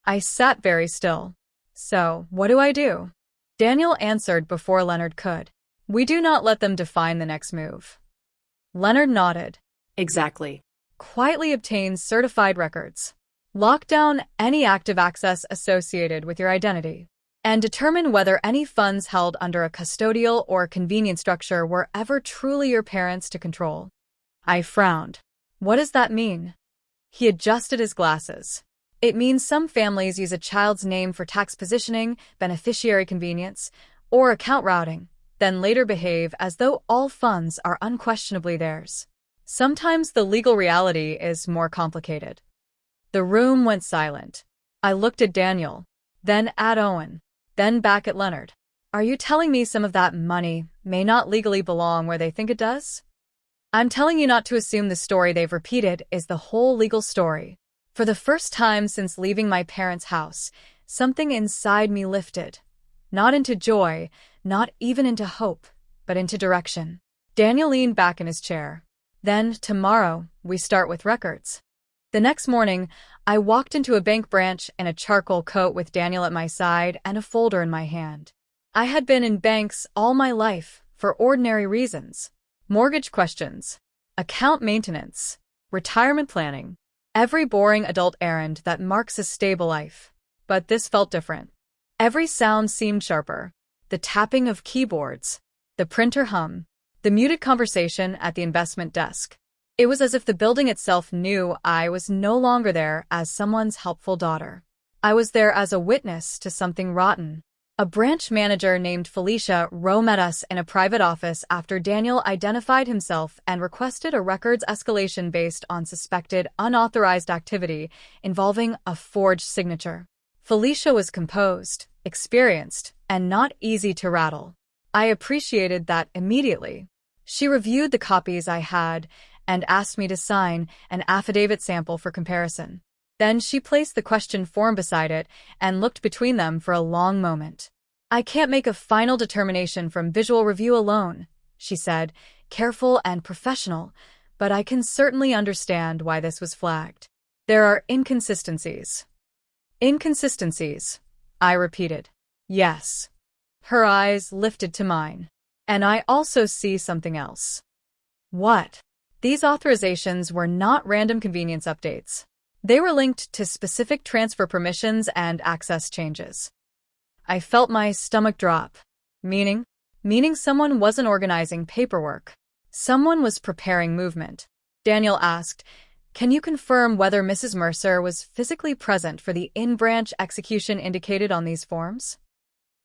I sat very still. "So, what do I do?" Daniel answered before Leonard could. "We do not let them define the next move." Leonard nodded. Exactly. "Quietly obtain certified records. Lock down any active access associated with your identity. And determine whether any funds held under a custodial or convenience structure were ever truly your parents' to control." I frowned. "What does that mean?" He adjusted his glasses. "It means some families use a child's name for tax positioning, beneficiary convenience, or account routing, then later behave as though all funds are unquestionably theirs. Sometimes the legal reality is more complicated." The room went silent. I looked at Daniel, then at Owen, then back at Leonard. "Are you telling me some of that money may not legally belong where they think it does?" "I'm telling you not to assume the story they've repeated is the whole legal story." For the first time since leaving my parents' house, something inside me lifted. Not into joy, not even into hope, but into direction. Daniel leaned back in his chair. "Then, tomorrow, we start with records." The next morning, I walked into a bank branch in a charcoal coat with Daniel at my side and a folder in my hand. I had been in banks all my life for ordinary reasons. Mortgage questions, account maintenance, retirement planning. Every boring adult errand that marks a stable life. But this felt different. Every sound seemed sharper. The tapping of keyboards, the printer hum, the muted conversation at the investment desk. It was as if the building itself knew I was no longer there as someone's helpful daughter. I was there as a witness to something rotten. A branch manager named Felicia met us in a private office after Daniel identified himself and requested a records escalation based on suspected unauthorized activity involving a forged signature. Felicia was composed, experienced, and not easy to rattle. I appreciated that immediately. She reviewed the copies I had and asked me to sign an affidavit sample for comparison. Then she placed the question form beside it and looked between them for a long moment. "I can't make a final determination from visual review alone," she said, careful and professional, "but I can certainly understand why this was flagged. There are inconsistencies." "Inconsistencies," I repeated. Yes. Her eyes lifted to mine. And I also see something else. What? These authorizations were not random convenience updates. They were linked to specific transfer permissions and access changes. I felt my stomach drop. Meaning? Meaning someone wasn't organizing paperwork. Someone was preparing movement. Daniel asked, "Can you confirm whether Mrs. Mercer was physically present for the in-branch execution indicated on these forms?"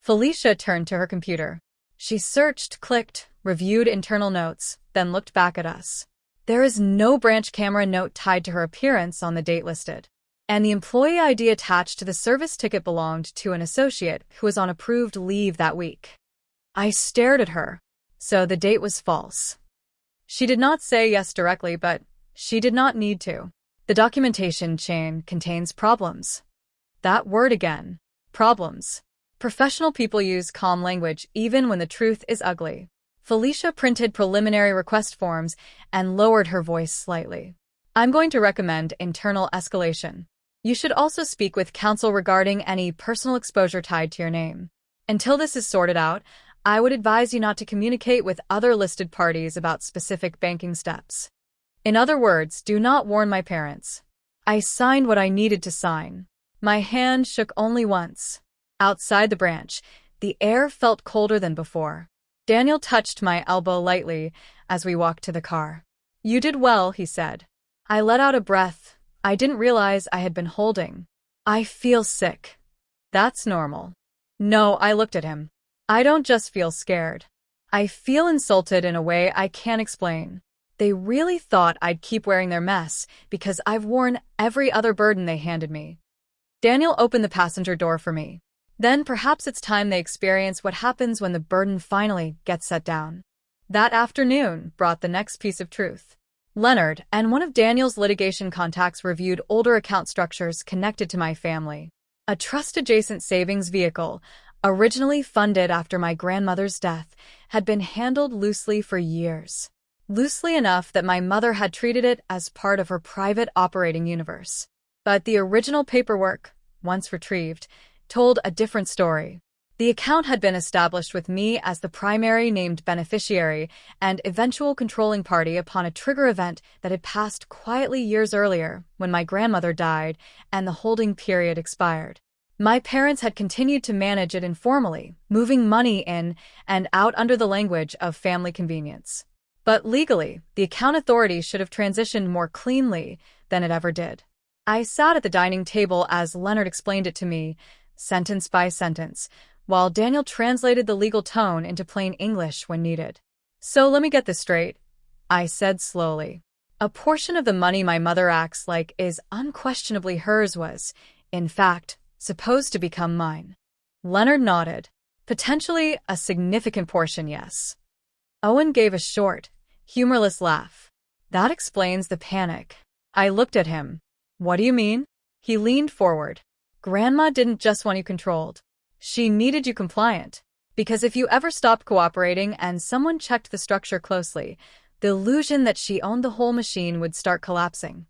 Felicia turned to her computer. She searched, clicked, reviewed internal notes, then looked back at us. There is no branch camera note tied to her appearance on the date listed. And the employee ID attached to the service ticket belonged to an associate who was on approved leave that week. I stared at her. So the date was false. She did not say yes directly, but she did not need to. The documentation chain contains problems. That word again. Problems. Professional people use calm language even when the truth is ugly. Felicia printed preliminary request forms and lowered her voice slightly. I'm going to recommend internal escalation. You should also speak with counsel regarding any personal exposure tied to your name. Until this is sorted out, I would advise you not to communicate with other listed parties about specific banking steps. In other words, do not warn my parents. I signed what I needed to sign. My hand shook only once. Outside the branch, the air felt colder than before. Daniel touched my elbow lightly as we walked to the car. You did well, he said. I let out a breath. I didn't realize I had been holding. I feel sick. That's normal. No, I looked at him. I don't just feel scared. I feel insulted in a way I can't explain. They really thought I'd keep wearing their mess because I've worn every other burden they handed me. Daniel opened the passenger door for me. Then perhaps it's time they experience what happens when the burden finally gets set down. That afternoon brought the next piece of truth. Leonard and one of Daniel's litigation contacts reviewed older account structures connected to my family. A trust-adjacent savings vehicle, originally funded after my grandmother's death, had been handled loosely for years. Loosely enough that my mother had treated it as part of her private operating universe. But the original paperwork, once retrieved, told a different story. The account had been established with me as the primary named beneficiary and eventual controlling party upon a trigger event that had passed quietly years earlier when my grandmother died and the holding period expired. My parents had continued to manage it informally, moving money in and out under the language of family convenience. But legally, the account authority should have transitioned more cleanly than it ever did. I sat at the dining table as Leonard explained it to me, sentence by sentence, while Daniel translated the legal tone into plain English when needed. So let me get this straight, I said slowly. A portion of the money my mother acts like is unquestionably hers was, in fact, supposed to become mine. Leonard nodded. Potentially a significant portion, yes. Owen gave a short, humorless laugh. That explains the panic. I looked at him. What do you mean? He leaned forward. Grandma didn't just want you controlled. She needed you compliant. Because if you ever stopped cooperating and someone checked the structure closely, the illusion that she owned the whole machine would start collapsing.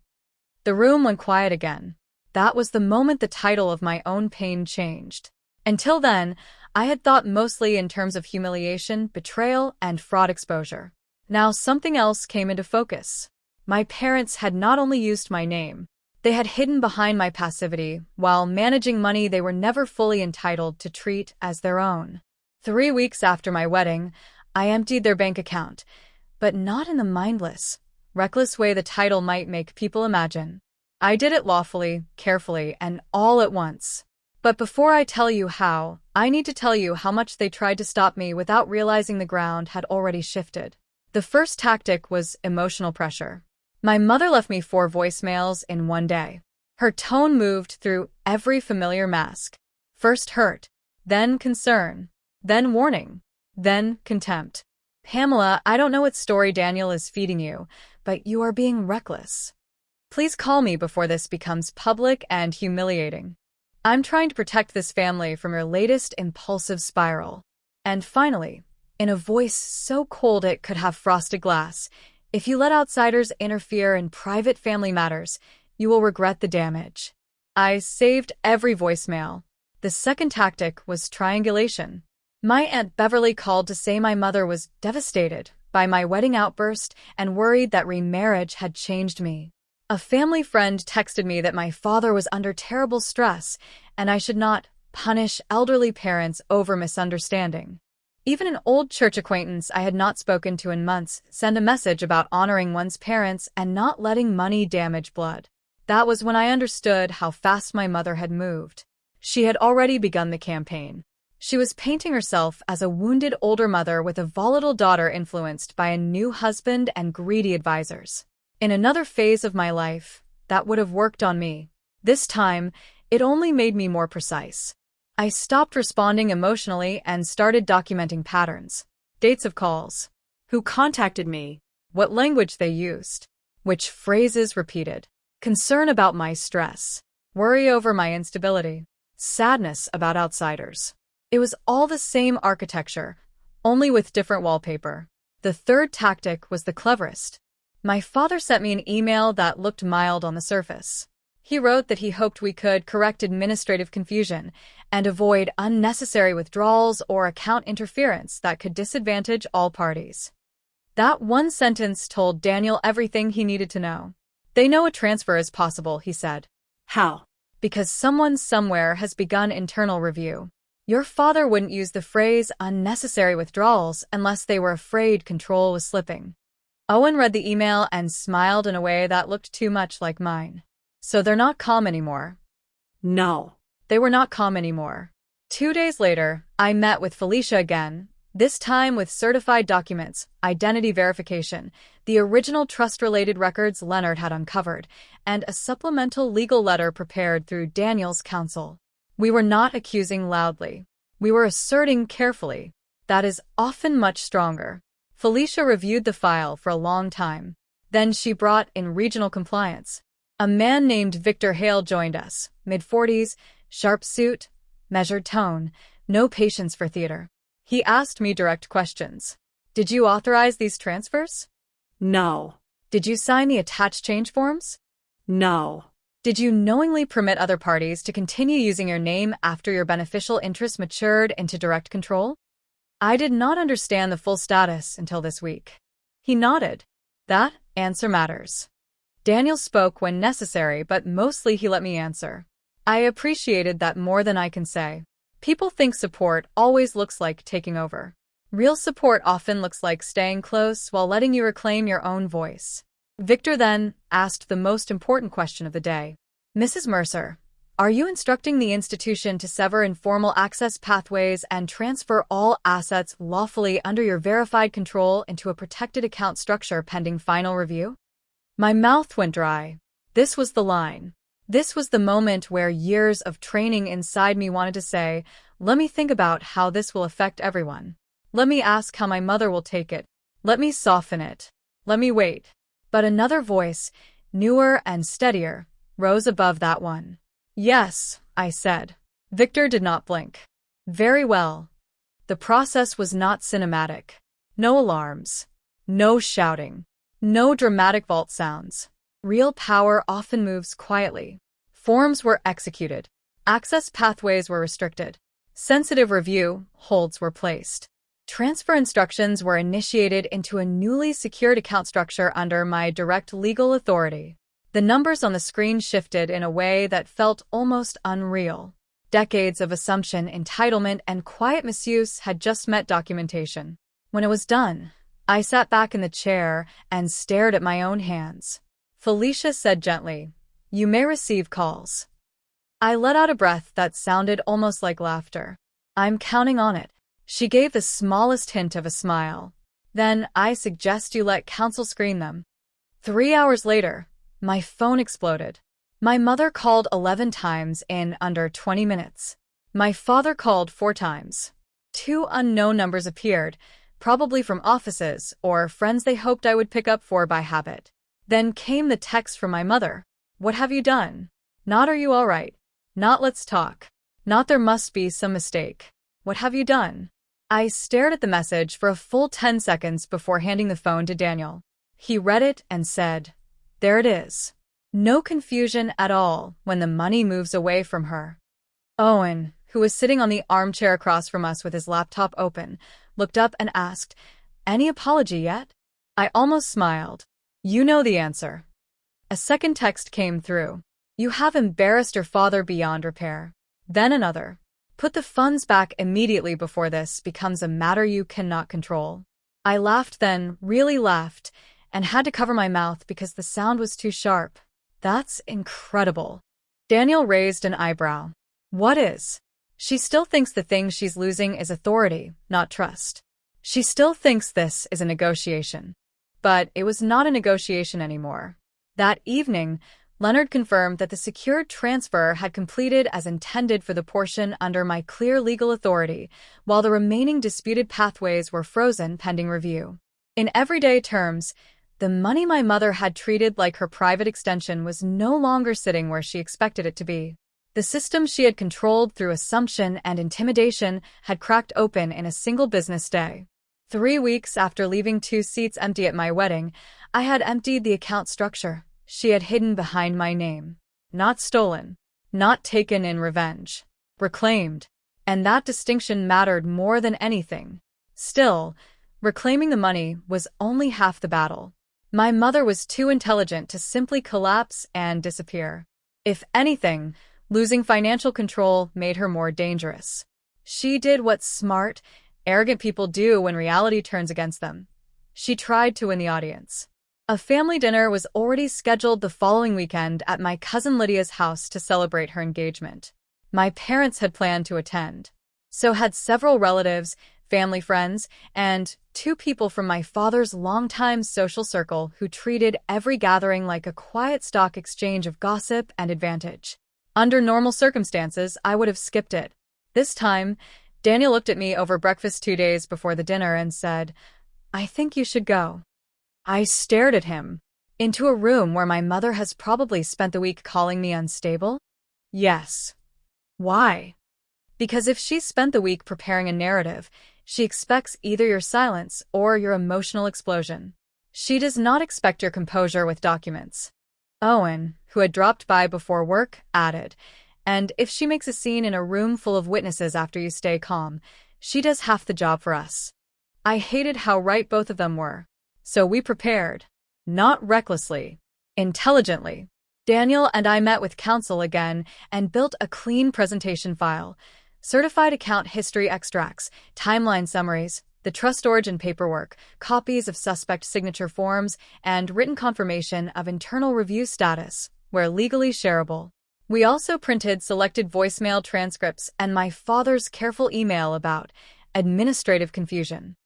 The room went quiet again. That was the moment the title of my own pain changed. Until then, I had thought mostly in terms of humiliation, betrayal, and fraud exposure. Now something else came into focus. My parents had not only used my name, they had hidden behind my passivity while managing money they were never fully entitled to treat as their own. 3 weeks after my wedding, I emptied their bank account, but not in the mindless, reckless way the title might make people imagine. I did it lawfully, carefully, and all at once. But before I tell you how, I need to tell you how much they tried to stop me without realizing the ground had already shifted. The first tactic was emotional pressure. My mother left me 4 voicemails in one day. Her tone moved through every familiar mask. First hurt, then concern, then warning, then contempt. Pamela, I don't know what story Daniel is feeding you, but you are being reckless. Please call me before this becomes public and humiliating. I'm trying to protect this family from your latest impulsive spiral. And finally, in a voice so cold it could have frosted glass, if you let outsiders interfere in private family matters, you will regret the damage. I saved every voicemail. The second tactic was triangulation. My Aunt Beverly called to say my mother was devastated by my wedding outburst and worried that remarriage had changed me. A family friend texted me that my father was under terrible stress and I should not punish elderly parents over misunderstanding. Even an old church acquaintance I had not spoken to in months sent a message about honoring one's parents and not letting money damage blood. That was when I understood how fast my mother had moved. She had already begun the campaign. She was painting herself as a wounded older mother with a volatile daughter influenced by a new husband and greedy advisors. In another phase of my life, that would have worked on me. This time, it only made me more precise. I stopped responding emotionally and started documenting patterns. Dates of calls. Who contacted me. What language they used. Which phrases repeated. Concern about my stress. Worry over my instability. Sadness about outsiders. It was all the same architecture, only with different wallpaper. The third tactic was the cleverest. My father sent me an email that looked mild on the surface. He wrote that he hoped we could correct administrative confusion and avoid unnecessary withdrawals or account interference that could disadvantage all parties. That one sentence told Daniel everything he needed to know. They know a transfer is possible, he said. How? Because someone somewhere has begun internal review. Your father wouldn't use the phrase unnecessary withdrawals unless they were afraid control was slipping. Owen read the email and smiled in a way that looked too much like mine. So they're not calm anymore. No. They were not calm anymore. 2 days later, I met with Felicia again, this time with certified documents, identity verification, the original trust-related records Leonard had uncovered, and a supplemental legal letter prepared through Daniel's counsel. We were not accusing loudly. We were asserting carefully. That is often much stronger. Felicia reviewed the file for a long time. Then she brought in regional compliance. A man named Victor Hale joined us, mid-40s, sharp suit, measured tone, no patience for theater. He asked me direct questions. Did you authorize these transfers? No. Did you sign the attached change forms? No. Did you knowingly permit other parties to continue using your name after your beneficial interest matured into direct control? I did not understand the full status until this week. He nodded. That answer matters. Daniel spoke when necessary, but mostly he let me answer. I appreciated that more than I can say. People think support always looks like taking over. Real support often looks like staying close while letting you reclaim your own voice. Victor then asked the most important question of the day. Mrs. Mercer, are you instructing the institution to sever informal access pathways and transfer all assets lawfully under your verified control into a protected account structure pending final review? My mouth went dry. This was the line. This was the moment where years of training inside me wanted to say, let me think about how this will affect everyone. Let me ask how my mother will take it. Let me soften it. Let me wait. But another voice, newer and steadier, rose above that one. Yes, I said. Victor did not blink. Very well. The process was not cinematic. No alarms. No shouting. No dramatic vault sounds. Real power often moves quietly. Forms were executed. Access pathways were restricted. Sensitive review holds were placed. Transfer instructions were initiated into a newly secured account structure under my direct legal authority. The numbers on the screen shifted in a way that felt almost unreal. Decades of assumption, entitlement, and quiet misuse had just met documentation. When it was done, I sat back in the chair and stared at my own hands. Felicia said gently, "You may receive calls." I let out a breath that sounded almost like laughter. "I'm counting on it." She gave the smallest hint of a smile. "Then I suggest you let counsel screen them." 3 hours later, my phone exploded. My mother called 11 times in under 20 minutes. My father called 4 times. 2 unknown numbers appeared, probably from offices or friends they hoped I would pick up for by habit. Then came the text from my mother. "What have you done?" Not "Are you all right?" Not "Let's talk." Not "There must be some mistake." "What have you done?" I stared at the message for a full 10 seconds before handing the phone to Daniel. He read it and said, "There it is." No confusion at all when the money moves away from her. "Owen, who was sitting on the armchair across from us with his laptop open, looked up and asked, "Any apology yet?" I almost smiled. "You know the answer." A second text came through. "You have embarrassed your father beyond repair." Then another. "Put the funds back immediately before this becomes a matter you cannot control." I laughed then, really laughed, and had to cover my mouth because the sound was too sharp. "That's incredible." Daniel raised an eyebrow. "What is?" "She still thinks the thing she's losing is authority, not trust. She still thinks this is a negotiation." But it was not a negotiation anymore. That evening, Leonard confirmed that the secured transfer had completed as intended for the portion under my clear legal authority, while the remaining disputed pathways were frozen pending review. In everyday terms, the money my mother had treated like her private extension was no longer sitting where she expected it to be. The system she had controlled through assumption and intimidation had cracked open in a single business day. 3 weeks after leaving 2 seats empty at my wedding, I had emptied the account structure she had hidden behind my name. Not stolen, not taken in revenge. Reclaimed. And that distinction mattered more than anything. Still, reclaiming the money was only half the battle. My mother was too intelligent to simply collapse and disappear. If anything, losing financial control made her more dangerous. She did what smart, arrogant people do when reality turns against them. She tried to win the audience. A family dinner was already scheduled the following weekend at my cousin Lydia's house to celebrate her engagement. My parents had planned to attend. So had several relatives, family friends, and 2 people from my father's longtime social circle who treated every gathering like a quiet stock exchange of gossip and advantage. Under normal circumstances, I would have skipped it. This time, Daniel looked at me over breakfast 2 days before the dinner and said, "I think you should go." I stared at him. Into a room where my mother has probably spent the week calling me unstable? Yes. Why? Because if she spent the week preparing a narrative, she expects either your silence or your emotional explosion. She does not expect your composure with documents. Owen, who had dropped by before work, added, "And if she makes a scene in a room full of witnesses after you stay calm, she does half the job for us." I hated how right both of them were. So we prepared. Not recklessly. Intelligently. Daniel and I met with counsel again and built a clean presentation file. Certified account history extracts, timeline summaries, the trust origin paperwork, copies of suspect signature forms, and written confirmation of internal review status, where legally shareable. We also printed selected voicemail transcripts and my father's careful email about administrative confusion.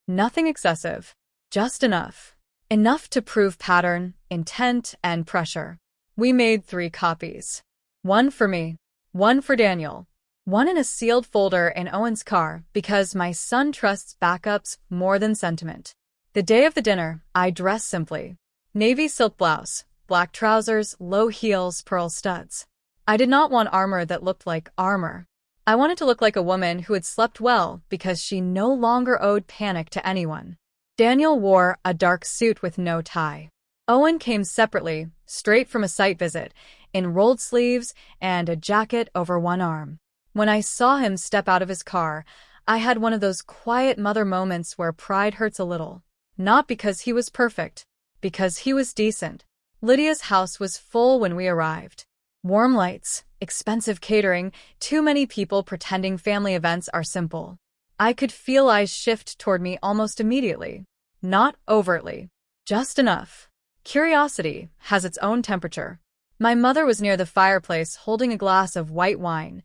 Nothing excessive. Just enough. Enough to prove pattern, intent, and pressure. We made 3 copies. 1 for me. 1 for Daniel. 1 in a sealed folder in Owen's car because my son trusts backups more than sentiment. The day of the dinner, I dressed simply. Navy silk blouse, black trousers, low heels, pearl studs. I did not want armor that looked like armor. I wanted to look like a woman who had slept well because she no longer owed panic to anyone. Daniel wore a dark suit with no tie. Owen came separately, straight from a site visit, in rolled sleeves and a jacket over one arm. When I saw him step out of his car, I had one of those quiet mother moments where pride hurts a little. Not because he was perfect, because he was decent. Lydia's house was full when we arrived. Warm lights, expensive catering, too many people pretending family events are simple. I could feel eyes shift toward me almost immediately. Not overtly. Just enough. Curiosity has its own temperature. My mother was near the fireplace holding a glass of white wine,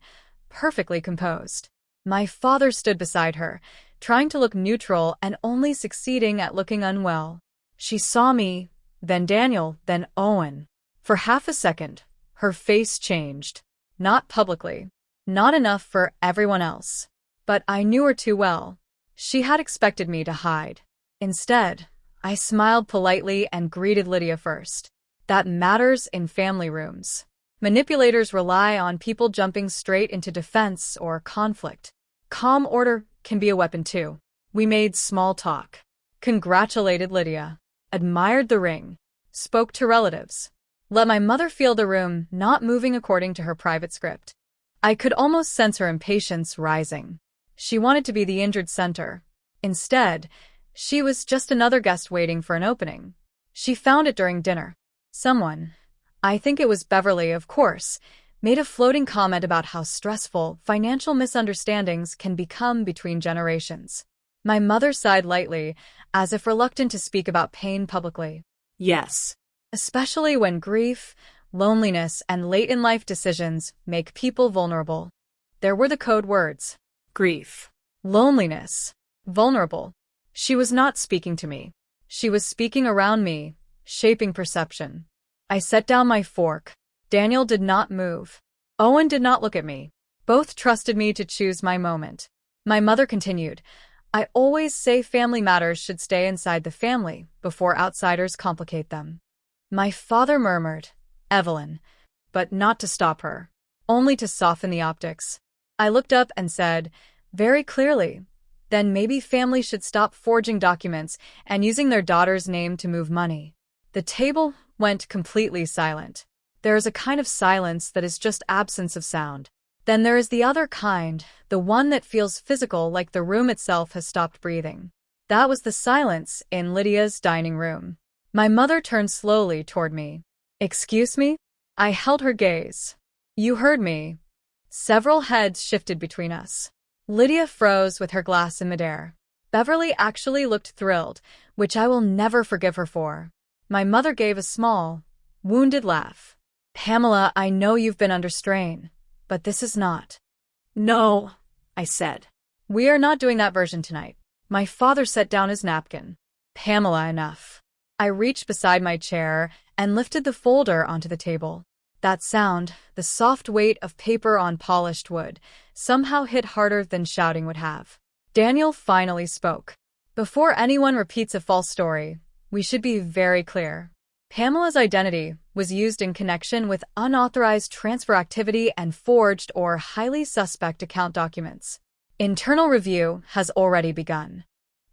perfectly composed. My father stood beside her, trying to look neutral and only succeeding at looking unwell. She saw me, then Daniel, then Owen. For half a second, her face changed. Not publicly. Not enough for everyone else. But I knew her too well. She had expected me to hide. Instead, I smiled politely and greeted Lydia first. That matters in family rooms. Manipulators rely on people jumping straight into defense or conflict. Calm order can be a weapon too. We made small talk. Congratulated Lydia. Admired the ring. Spoke to relatives. Let my mother feel the room not moving according to her private script. I could almost sense her impatience rising. She wanted to be the injured center. Instead, she was just another guest waiting for an opening. She found it during dinner. Someone, I think it was Beverly, of course, made a floating comment about how stressful financial misunderstandings can become between generations. My mother sighed lightly, as if reluctant to speak about pain publicly. Yes. Especially when grief, loneliness, and late-in-life decisions make people vulnerable. There were the code words. Grief. Loneliness. Vulnerable. She was not speaking to me. She was speaking around me, shaping perception. I set down my fork. Daniel did not move. Owen did not look at me. Both trusted me to choose my moment. My mother continued, I always say family matters should stay inside the family before outsiders complicate them. My father murmured, Evelyn, but not to stop her, only to soften the optics. I looked up and said, very clearly, then maybe families should stop forging documents and using their daughter's name to move money. The table went completely silent. There is a kind of silence that is just absence of sound. Then there is the other kind, the one that feels physical, like the room itself has stopped breathing. That was the silence in Lydia's dining room. My mother turned slowly toward me. Excuse me? I held her gaze. You heard me. Several heads shifted between us. Lydia froze with her glass in midair. Beverly actually looked thrilled, which I will never forgive her for. My mother gave a small, wounded laugh. Pamela, I know you've been under strain, but this is not. No, I said. We are not doing that version tonight. My father set down his napkin. Pamela, enough. I reached beside my chair and lifted the folder onto the table. That sound, the soft weight of paper on polished wood, somehow hit harder than shouting would have. Daniel finally spoke. Before anyone repeats a false story, we should be very clear. Pamela's identity was used in connection with unauthorized transfer activity and forged or highly suspect account documents. Internal review has already begun.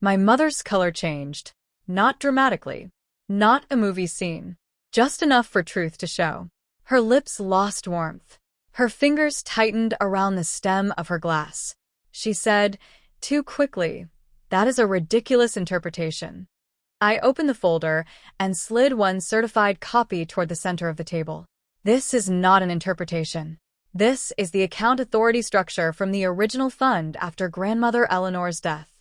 My mother's color changed. Not dramatically. Not a movie scene. Just enough for truth to show. Her lips lost warmth. Her fingers tightened around the stem of her glass. She said, too quickly, that is a ridiculous interpretation. I opened the folder and slid one certified copy toward the center of the table. This is not an interpretation. This is the account authority structure from the original fund after Grandmother Eleanor's death.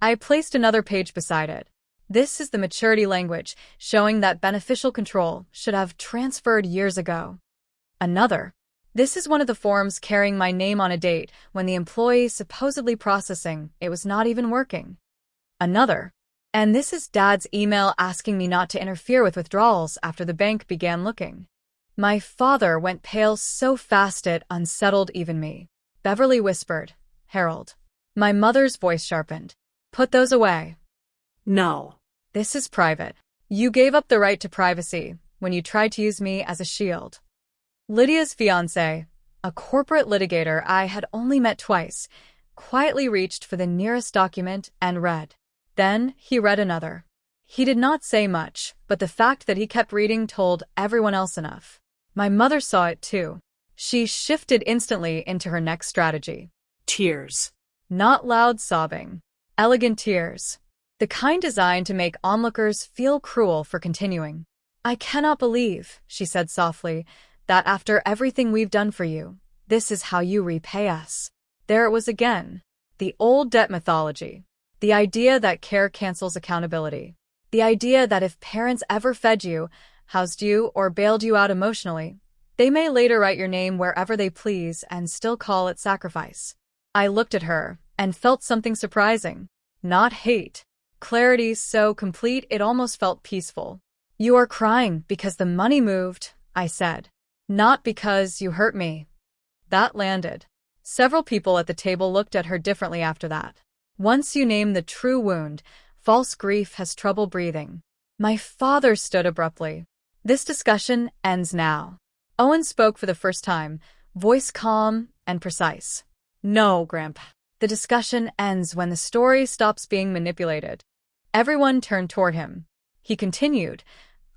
I placed another page beside it. This is the maturity language, showing that beneficial control should have transferred years ago. Another. This is one of the forms carrying my name on a date when the employee supposedly processing it was not even working. Another. And this is Dad's email asking me not to interfere with withdrawals after the bank began looking. My father went pale so fast it unsettled even me. Beverly whispered, Harold. My mother's voice sharpened. Put those away. No. This is private. You gave up the right to privacy when you tried to use me as a shield. Lydia's fiancé, a corporate litigator I had only met twice, quietly reached for the nearest document and read. Then he read another. He did not say much, but the fact that he kept reading told everyone else enough. My mother saw it too. She shifted instantly into her next strategy. Tears. Not loud sobbing. Elegant tears. The kind designed to make onlookers feel cruel for continuing. I cannot believe, she said softly, that after everything we've done for you, this is how you repay us. There it was again. The old debt mythology. The idea that care cancels accountability. The idea that if parents ever fed you, housed you, or bailed you out emotionally, they may later write your name wherever they please and still call it sacrifice. I looked at her and felt something surprising. Not hate. Clarity so complete it almost felt peaceful. You are crying because the money moved, I said. Not because you hurt me. That landed. Several people at the table looked at her differently after that. Once you name the true wound, false grief has trouble breathing. My father stood abruptly. This discussion ends now. Owen spoke for the first time, voice calm and precise. No, Grandpa. The discussion ends when the story stops being manipulated. Everyone turned toward him. He continued,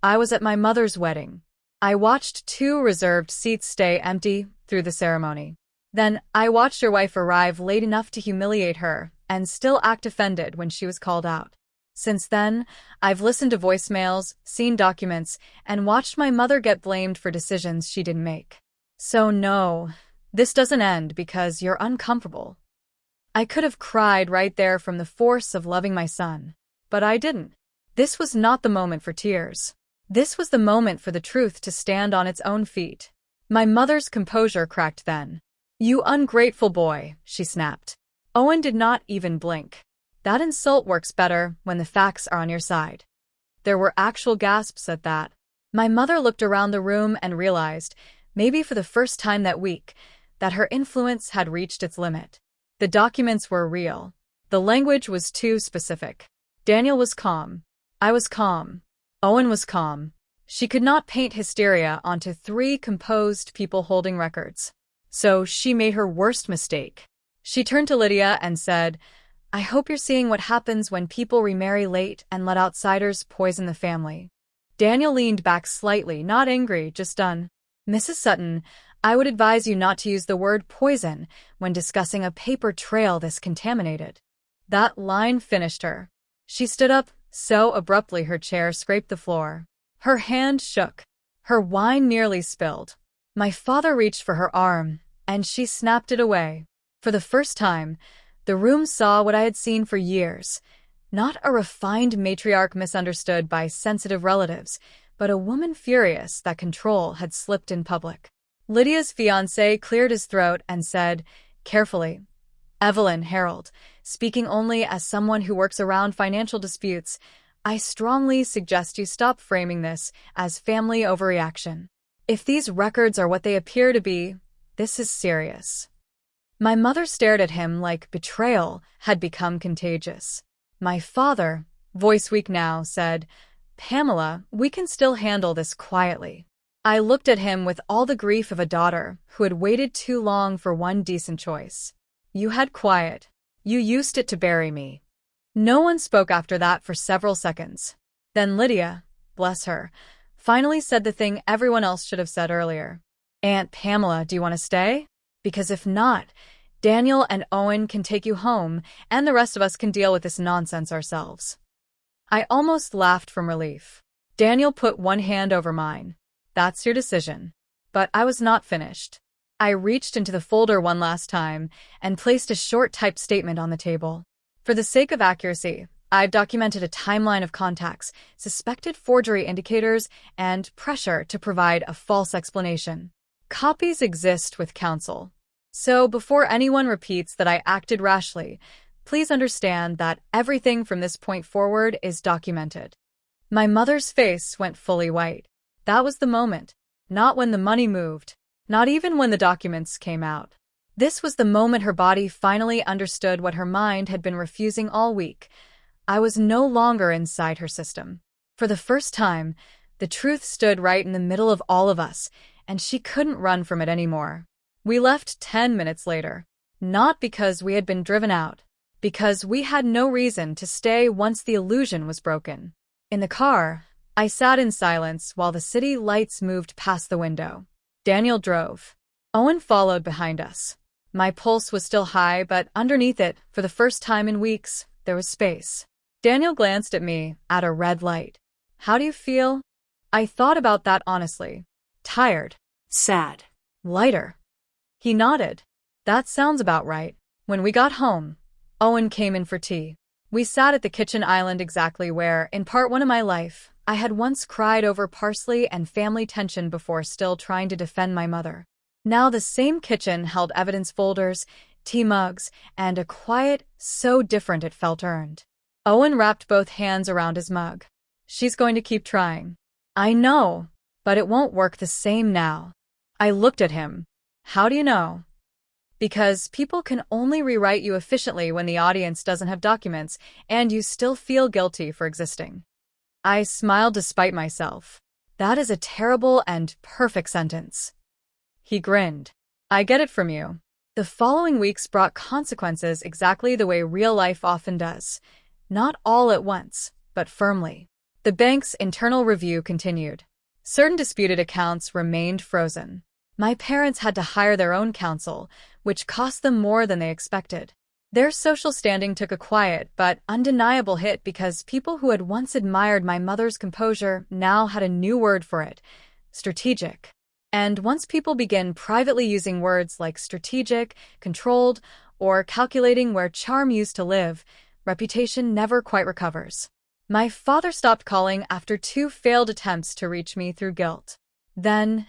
I was at my mother's wedding. I watched 2 reserved seats stay empty through the ceremony. Then I watched your wife arrive late enough to humiliate her and still act offended when she was called out. Since then, I've listened to voicemails, seen documents, and watched my mother get blamed for decisions she didn't make. So no, this doesn't end because you're uncomfortable. I could have cried right there from the force of loving my son, but I didn't. This was not the moment for tears. This was the moment for the truth to stand on its own feet. My mother's composure cracked then. "You ungrateful boy," she snapped. Owen did not even blink. That insult works better when the facts are on your side. There were actual gasps at that. My mother looked around the room and realized, maybe for the first time that week, that her influence had reached its limit. The documents were real. The language was too specific. Daniel was calm. I was calm. Owen was calm. She could not paint hysteria onto 3 composed people holding records. So she made her worst mistake. She turned to Lydia and said, "I hope you're seeing what happens when people remarry late and let outsiders poison the family." Daniel leaned back slightly, not angry, just done. "Mrs. Sutton, I would advise you not to use the word poison when discussing a paper trail this contaminated." That line finished her. She stood up so abruptly her chair scraped the floor. Her hand shook. Her wine nearly spilled. My father reached for her arm, and she snapped it away. For the first time, the room saw what I had seen for years. Not a refined matriarch misunderstood by sensitive relatives, but a woman furious that control had slipped in public. Lydia's fiancé cleared his throat and said, carefully, "Evelyn Harold, speaking only as someone who works around financial disputes, I strongly suggest you stop framing this as family overreaction. If these records are what they appear to be, this is serious." My mother stared at him like betrayal had become contagious. My father, voice weak now, said, "Pamela, we can still handle this quietly." I looked at him with all the grief of a daughter who had waited too long for one decent choice. "You had quiet. You used it to bury me." No one spoke after that for several seconds. Then Lydia, bless her, finally said the thing everyone else should have said earlier. "Aunt Pamela, do you want to stay? Because if not, Daniel and Owen can take you home, and the rest of us can deal with this nonsense ourselves." I almost laughed from relief. Daniel put one hand over mine. "That's your decision." But I was not finished. I reached into the folder one last time and placed a short typed statement on the table. For the sake of accuracy, I've documented a timeline of contacts, suspected forgery indicators, and pressure to provide a false explanation. Copies exist with counsel. So before anyone repeats that I acted rashly, please understand that everything from this point forward is documented. My mother's face went fully white. That was the moment. Not when the money moved. Not even when the documents came out. This was the moment her body finally understood what her mind had been refusing all week. I was no longer inside her system. For the first time, the truth stood right in the middle of all of us, and she couldn't run from it anymore. We left 10 minutes later. Not because we had been driven out. Because we had no reason to stay once the illusion was broken. In the car, I sat in silence while the city lights moved past the window. Daniel drove. Owen followed behind us. My pulse was still high, but underneath it, for the first time in weeks, there was space. Daniel glanced at me at a red light. "How do you feel?" I thought about that honestly. Tired. Sad. Lighter. He nodded. "That sounds about right." When we got home, Owen came in for tea. We sat at the kitchen island exactly where, in part one of my life, I had once cried over parsley and family tension before still trying to defend my mother. Now the same kitchen held evidence folders, tea mugs, and a quiet, so different it felt earned. Owen wrapped both hands around his mug. "She's going to keep trying." "I know, but it won't work the same now." I looked at him. "How do you know?" "Because people can only rewrite you efficiently when the audience doesn't have documents, and you still feel guilty for existing." I smiled despite myself. "That is a terrible and perfect sentence." He grinned. "I get it from you." The following weeks brought consequences exactly the way real life often does. Not all at once, but firmly. The bank's internal review continued. Certain disputed accounts remained frozen. My parents had to hire their own counsel, which cost them more than they expected. Their social standing took a quiet but undeniable hit because people who had once admired my mother's composure now had a new word for it: strategic. And once people begin privately using words like strategic, controlled, or calculating where charm used to live, reputation never quite recovers. My father stopped calling after 2 failed attempts to reach me through guilt. Then,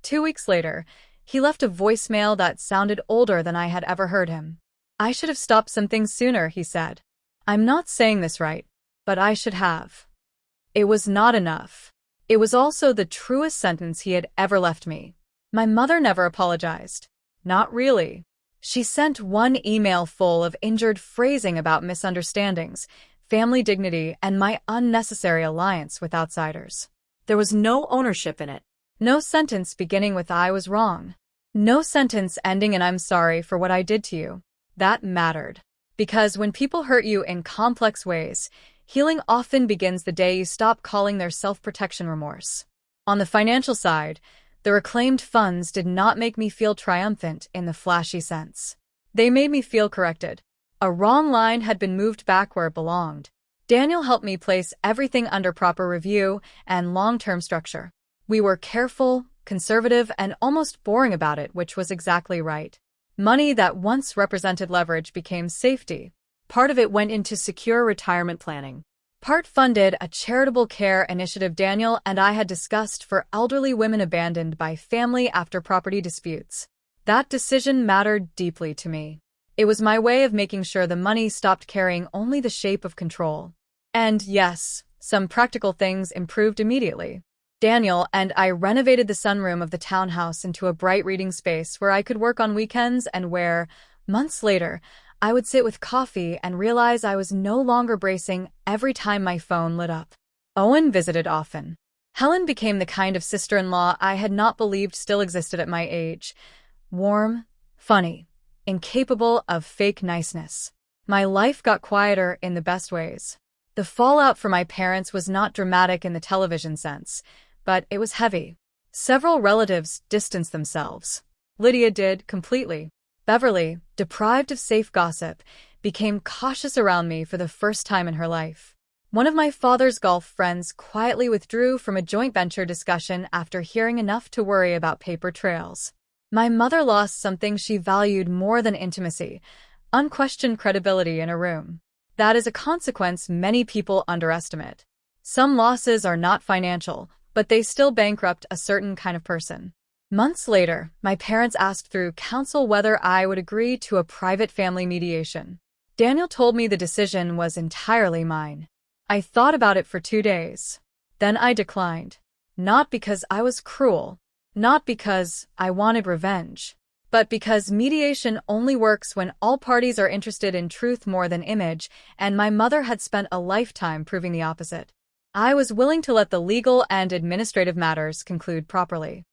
2 weeks later, he left a voicemail that sounded older than I had ever heard him. "I should have stopped some things sooner," he said. "I'm not saying this right, but I should have." It was not enough. It was also the truest sentence he had ever left me. My mother never apologized. Not really. She sent one email full of injured phrasing about misunderstandings, family dignity, and my unnecessary alliance with outsiders. There was no ownership in it. No sentence beginning with "I was wrong." No sentence ending in "I'm sorry for what I did to you." That mattered. Because when people hurt you in complex ways, healing often begins the day you stop calling their self-protection remorse. On the financial side, the reclaimed funds did not make me feel triumphant in the flashy sense. They made me feel corrected. A wrong line had been moved back where it belonged. Daniel helped me place everything under proper review and long-term structure. We were careful, conservative, and almost boring about it, which was exactly right. Money that once represented leverage became safety. Part of it went into secure retirement planning. Part funded a charitable care initiative Daniel and I had discussed for elderly women abandoned by family after property disputes. That decision mattered deeply to me. It was my way of making sure the money stopped carrying only the shape of control. And yes, some practical things improved immediately. Daniel and I renovated the sunroom of the townhouse into a bright reading space where I could work on weekends and where, months later, I would sit with coffee and realize I was no longer bracing every time my phone lit up. Owen visited often. Helen became the kind of sister-in-law I had not believed still existed at my age. Warm, funny, incapable of fake niceness. My life got quieter in the best ways. The fallout for my parents was not dramatic in the television sense, but it was heavy. Several relatives distanced themselves. Lydia did, completely. Beverly, deprived of safe gossip, became cautious around me for the first time in her life. One of my father's golf friends quietly withdrew from a joint venture discussion after hearing enough to worry about paper trails. My mother lost something she valued more than intimacy: unquestioned credibility in a room. That is a consequence many people underestimate. Some losses are not financial, but they still bankrupt a certain kind of person. Months later, my parents asked through counsel whether I would agree to a private family mediation. Daniel told me the decision was entirely mine. I thought about it for 2 days. Then I declined. Not because I was cruel, not because I wanted revenge, but because mediation only works when all parties are interested in truth more than image, and my mother had spent a lifetime proving the opposite. I was willing to let the legal and administrative matters conclude properly.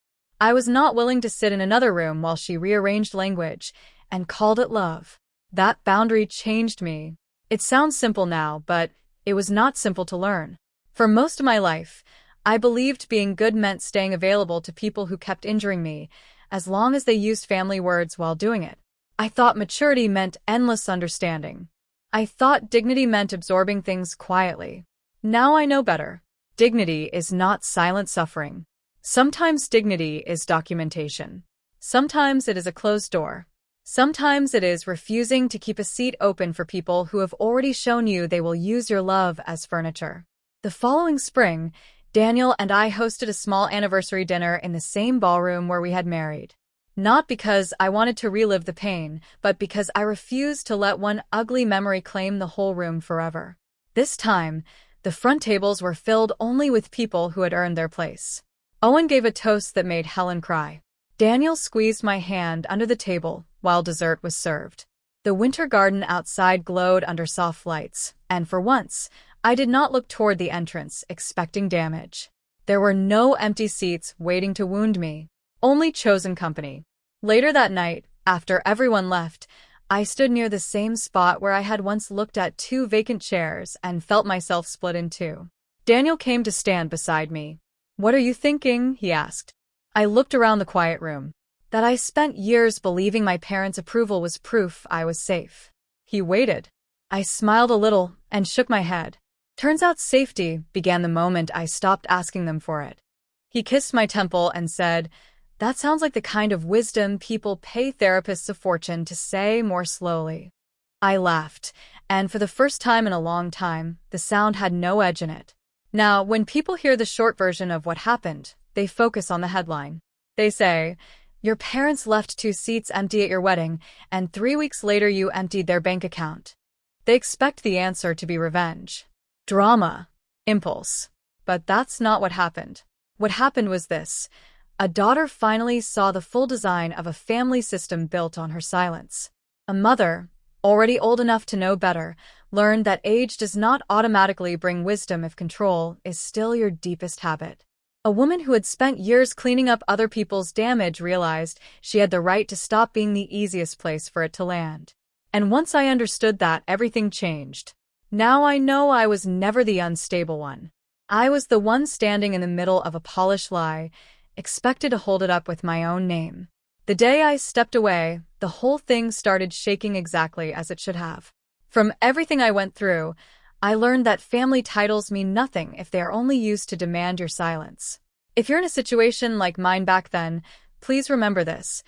I was not willing to sit in another room while she rearranged language and called it love. That boundary changed me. It sounds simple now, but it was not simple to learn. For most of my life, I believed being good meant staying available to people who kept injuring me, as long as they used family words while doing it. I thought maturity meant endless understanding. I thought dignity meant absorbing things quietly. Now I know better. Dignity is not silent suffering. Sometimes dignity is documentation. Sometimes it is a closed door. Sometimes it is refusing to keep a seat open for people who have already shown you they will use your love as furniture. The following spring, Daniel and I hosted a small anniversary dinner in the same ballroom where we had married. Not because I wanted to relive the pain, but because I refused to let one ugly memory claim the whole room forever. This time, the front tables were filled only with people who had earned their place. Owen gave a toast that made Helen cry. Daniel squeezed my hand under the table while dessert was served. The winter garden outside glowed under soft lights, and for once, I did not look toward the entrance, expecting damage. There were no empty seats waiting to wound me, only chosen company. Later that night, after everyone left, I stood near the same spot where I had once looked at 2 vacant chairs and felt myself split in 2. Daniel came to stand beside me. "What are you thinking?" he asked. I looked around the quiet room. That I spent years believing my parents' approval was proof I was safe. He waited. I smiled a little and shook my head. Turns out safety began the moment I stopped asking them for it. He kissed my temple and said, "That sounds like the kind of wisdom people pay therapists a fortune to say more slowly." I laughed, and for the first time in a long time, the sound had no edge in it. Now, when people hear the short version of what happened, they focus on the headline. They say, "Your parents left 2 seats empty at your wedding, and 3 weeks later you emptied their bank account." They expect the answer to be revenge, drama, impulse. But that's not what happened. What happened was this. A daughter finally saw the full design of a family system built on her silence. A mother, already old enough to know better, learned that age does not automatically bring wisdom if control is still your deepest habit. A woman who had spent years cleaning up other people's damage realized she had the right to stop being the easiest place for it to land. And once I understood that, everything changed. Now I know I was never the unstable one. I was the one standing in the middle of a polished lie, expected to hold it up with my own name. The day I stepped away, the whole thing started shaking exactly as it should have. From everything I went through, I learned that family titles mean nothing if they are only used to demand your silence. If you're in a situation like mine back then, please remember this.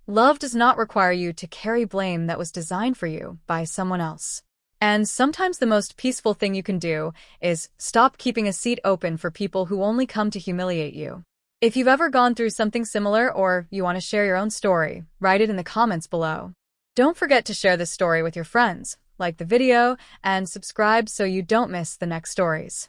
Love does not require you to carry blame that was designed for you by someone else. And sometimes the most peaceful thing you can do is stop keeping a seat open for people who only come to humiliate you. If you've ever gone through something similar or you want to share your own story, write it in the comments below. Don't forget to share this story with your friends, like the video, and subscribe so you don't miss the next stories.